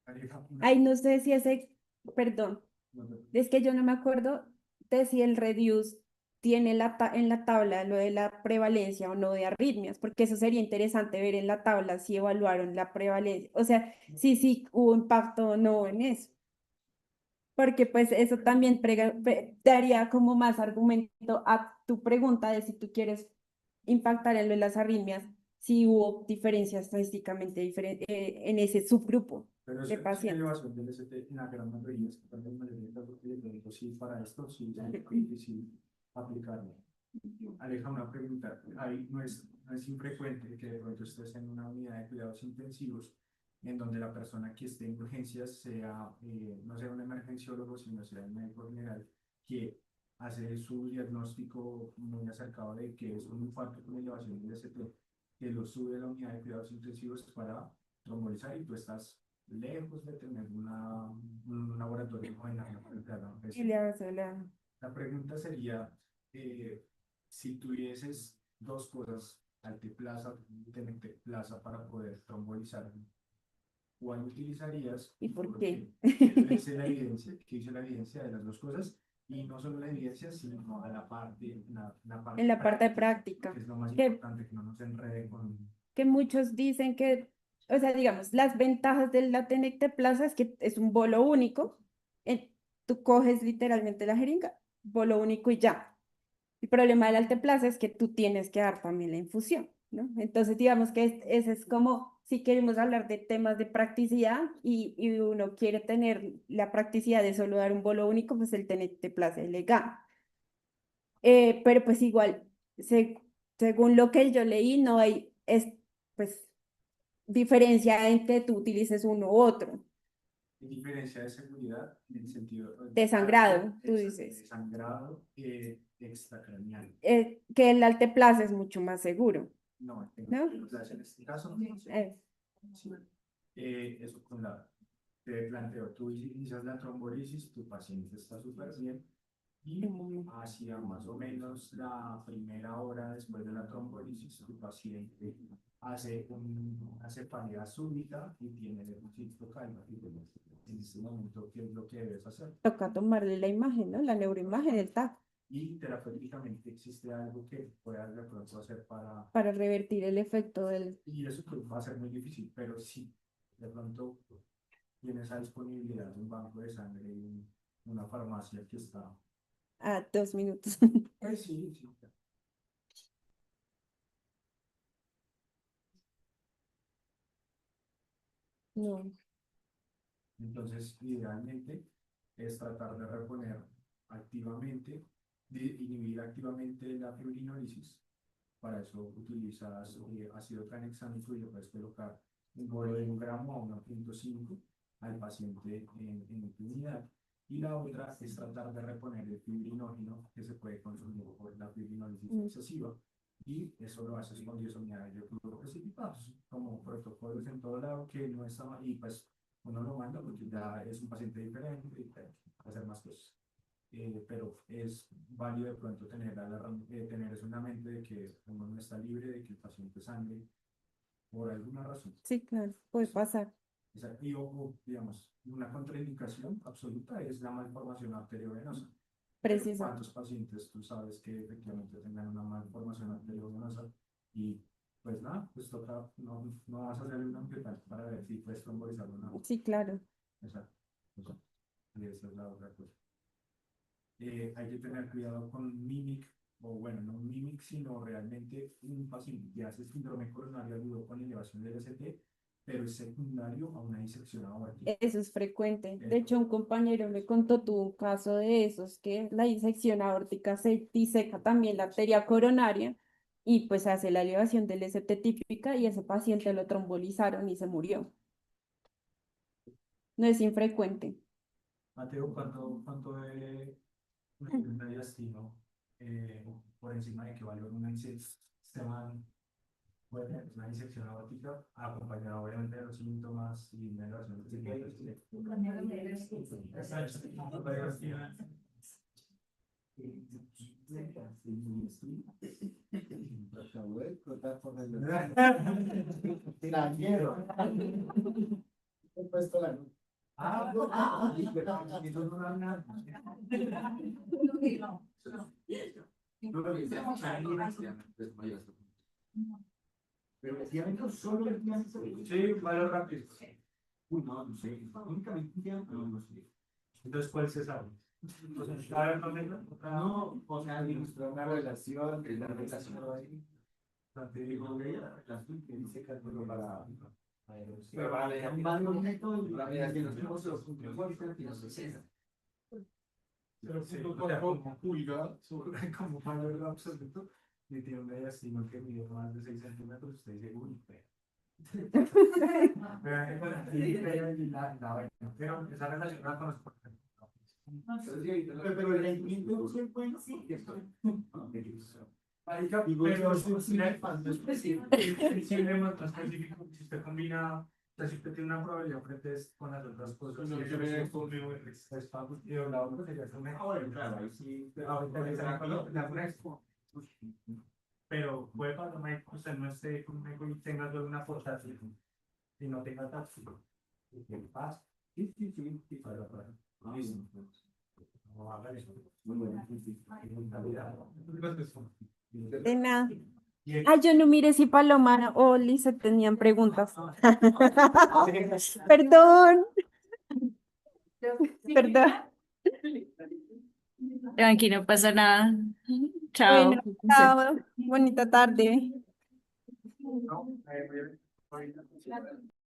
Aleja, Ay, no sé si ese, perdón, una- es que yo no me acuerdo de si el REDUCE tiene en la tabla lo de la prevalencia o no de arritmias, porque eso sería interesante ver en la tabla si evaluaron la prevalencia, o sea, si sí hubo impacto o no en eso, porque pues eso también daría como más argumento a tu pregunta de si tú quieres impactar en lo de las arritmias, si hubo diferencia estadísticamente diferente en ese subgrupo Pero de eso es una pacientes. elevación del ST en la gran mayoría, es que también la mayoría de casos de pronto sí, para esto sí ya es muy difícil aplicarlo. Aleja, una pregunta, ahí no es infrecuente que de pronto estés en una unidad de cuidados intensivos en donde la persona que esté en urgencias sea, no sea un emergenciólogo, sino sea un médico general que hace su diagnóstico muy acercado de que es un infarto con elevación del ST, que lo sube a la unidad de cuidados intensivos para trombolizar y tú estás lejos de tener un laboratorio en la Y le hace la... la pregunta sería, eh, si tuvieses dos cosas, alteplasa y tenecteplasa para poder trombolizar, ¿cuál utilizarías? ¿Y por qué? ¿Qué dice la evidencia? ¿Qué dice la evidencia de las dos cosas? Y no solo la evidencia, sino a la parte En la parte de práctica, práctica, que es lo más que, importante, que no nos enrede con... que muchos dicen que, o sea, digamos, las ventajas de la Plaza es que es un bolo único, tú coges literalmente la jeringa, bolo único y ya. El problema del alteplaza es que tú tienes que dar también la infusión, ¿no? Entonces, digamos que ese es como, si queremos hablar de temas de practicidad y uno quiere tener la practicidad de solo dar un bolo único, pues el tenecteplasa es legal. Pero pues igual, según lo que yo leí, no hay pues, diferencia entre tú utilices uno u otro. Diferencia de seguridad en el sentido De sangrado, tú dices. de sangrado extracraneal. Que el alteplaza es mucho más seguro, No, ¿no? en este caso, Eh, sí. Eso con la, te planteo, tú inicias la trombolisis, tu paciente está súper bien y hacia más o menos la primera hora después de la trombolisis, tu paciente hace una cefalea súbita y tiene déficit focal. En este momento, ¿qué es lo que debes hacer? Toca tomarle la imagen, ¿no? La neuroimagen del TAC Y terapéuticamente existe algo que puedas de pronto hacer para revertir el efecto del... y eso pues, va a ser muy difícil, pero sí, de pronto tienes a disponibilidad un banco de sangre y una farmacia que está. a 2 minutos. Pues sí, sí. No. Entonces, idealmente es tratar de reponer activamente, de inhibir activamente la fibrinolisis. Para eso utilizas ácido tranexámico y le puedes colocar un bolo de 1 gramo a 1,5 al paciente en tu unidad. Y la otra es tratar de reponer el fibrinógeno que se puede consumir por la fibrinolisis excesiva. Y eso lo haces con 10 unidades de flúor precipitados, como protocolos en todo lado que no está mal. Y pues uno lo manda porque ya es un paciente diferente y hay que hacer más cosas. Pero es válido de pronto tener eso en la mente de que uno no está libre de que el paciente sangre por alguna razón. Sí, claro, puede pasar. Y digamos, una contraindicación absoluta es la malformación arteriovenosa. Pero Preciso. ¿cuántos pacientes tú sabes que efectivamente tengan una malformación arteriovenosa? Y pues nada, pues toca, no vas a hacer un amplificar para ver si puedes trombolizar o no. Sí, claro. Exacto. Exacto. Y esa es la otra cosa. Hay que tener cuidado con mimic, o bueno, no mimic, sino realmente un paciente que hace síndrome coronario agudo con elevación del ST, pero es secundario a una disección aórtica. Eso es frecuente. De hecho, un compañero me contó tuvo un caso de esos, que la disección aórtica se diseca también la arteria coronaria y pues hace la elevación del ST típica y ese paciente lo trombolizaron y se murió. No es infrecuente. Mateo, ¿cuánto de una diastino por encima de qué valor una dice, este man puede tener una disección aórtica acompañada obviamente de los síntomas y de la Acabo de explotar por el... Financiero. He puesto la luz. Pero efectivamente solo el día. Sí, valor rápido. Uy, no, no sé. Únicamente un día, pero no sé. Entonces, ¿cuál se sabe? Entonces, a ver, No, o sea, demostrar una relación, que la relación ahí. Te digo, la relación que dice que para. Pero para dejar un bando neto y para que no tenemos los puntos fuertes y los excesos. Pero sí, punto o sea, como pulga, sobre como valor absoluto, y tiene una estima que mide más de 6 centímetros, usted dice, uy, pero esa relacionada con los Pero el rendimiento es bueno. Sí. Pero siempre más específico, si usted combina, o sea, si usted tiene una probabilidad pretest con las otras cosas, No y quiere eso es pago, y la otra sería su mejor, claro, ahí sí, ahorita le saco la fresco. Pero puede pasar, usted no esté con un médico y tenga solo una portátil y no tenga táctico. ¿Qué pasa? Sí, para. Listo. No haga eso. Muy bueno. De nada. Ah, yo no miré si Paloma o Lisa tenían preguntas. Perdón, perdón. Tranqui, no pasa nada. Bueno, Chao. chao. Bonita tarde. No, ahí voy a-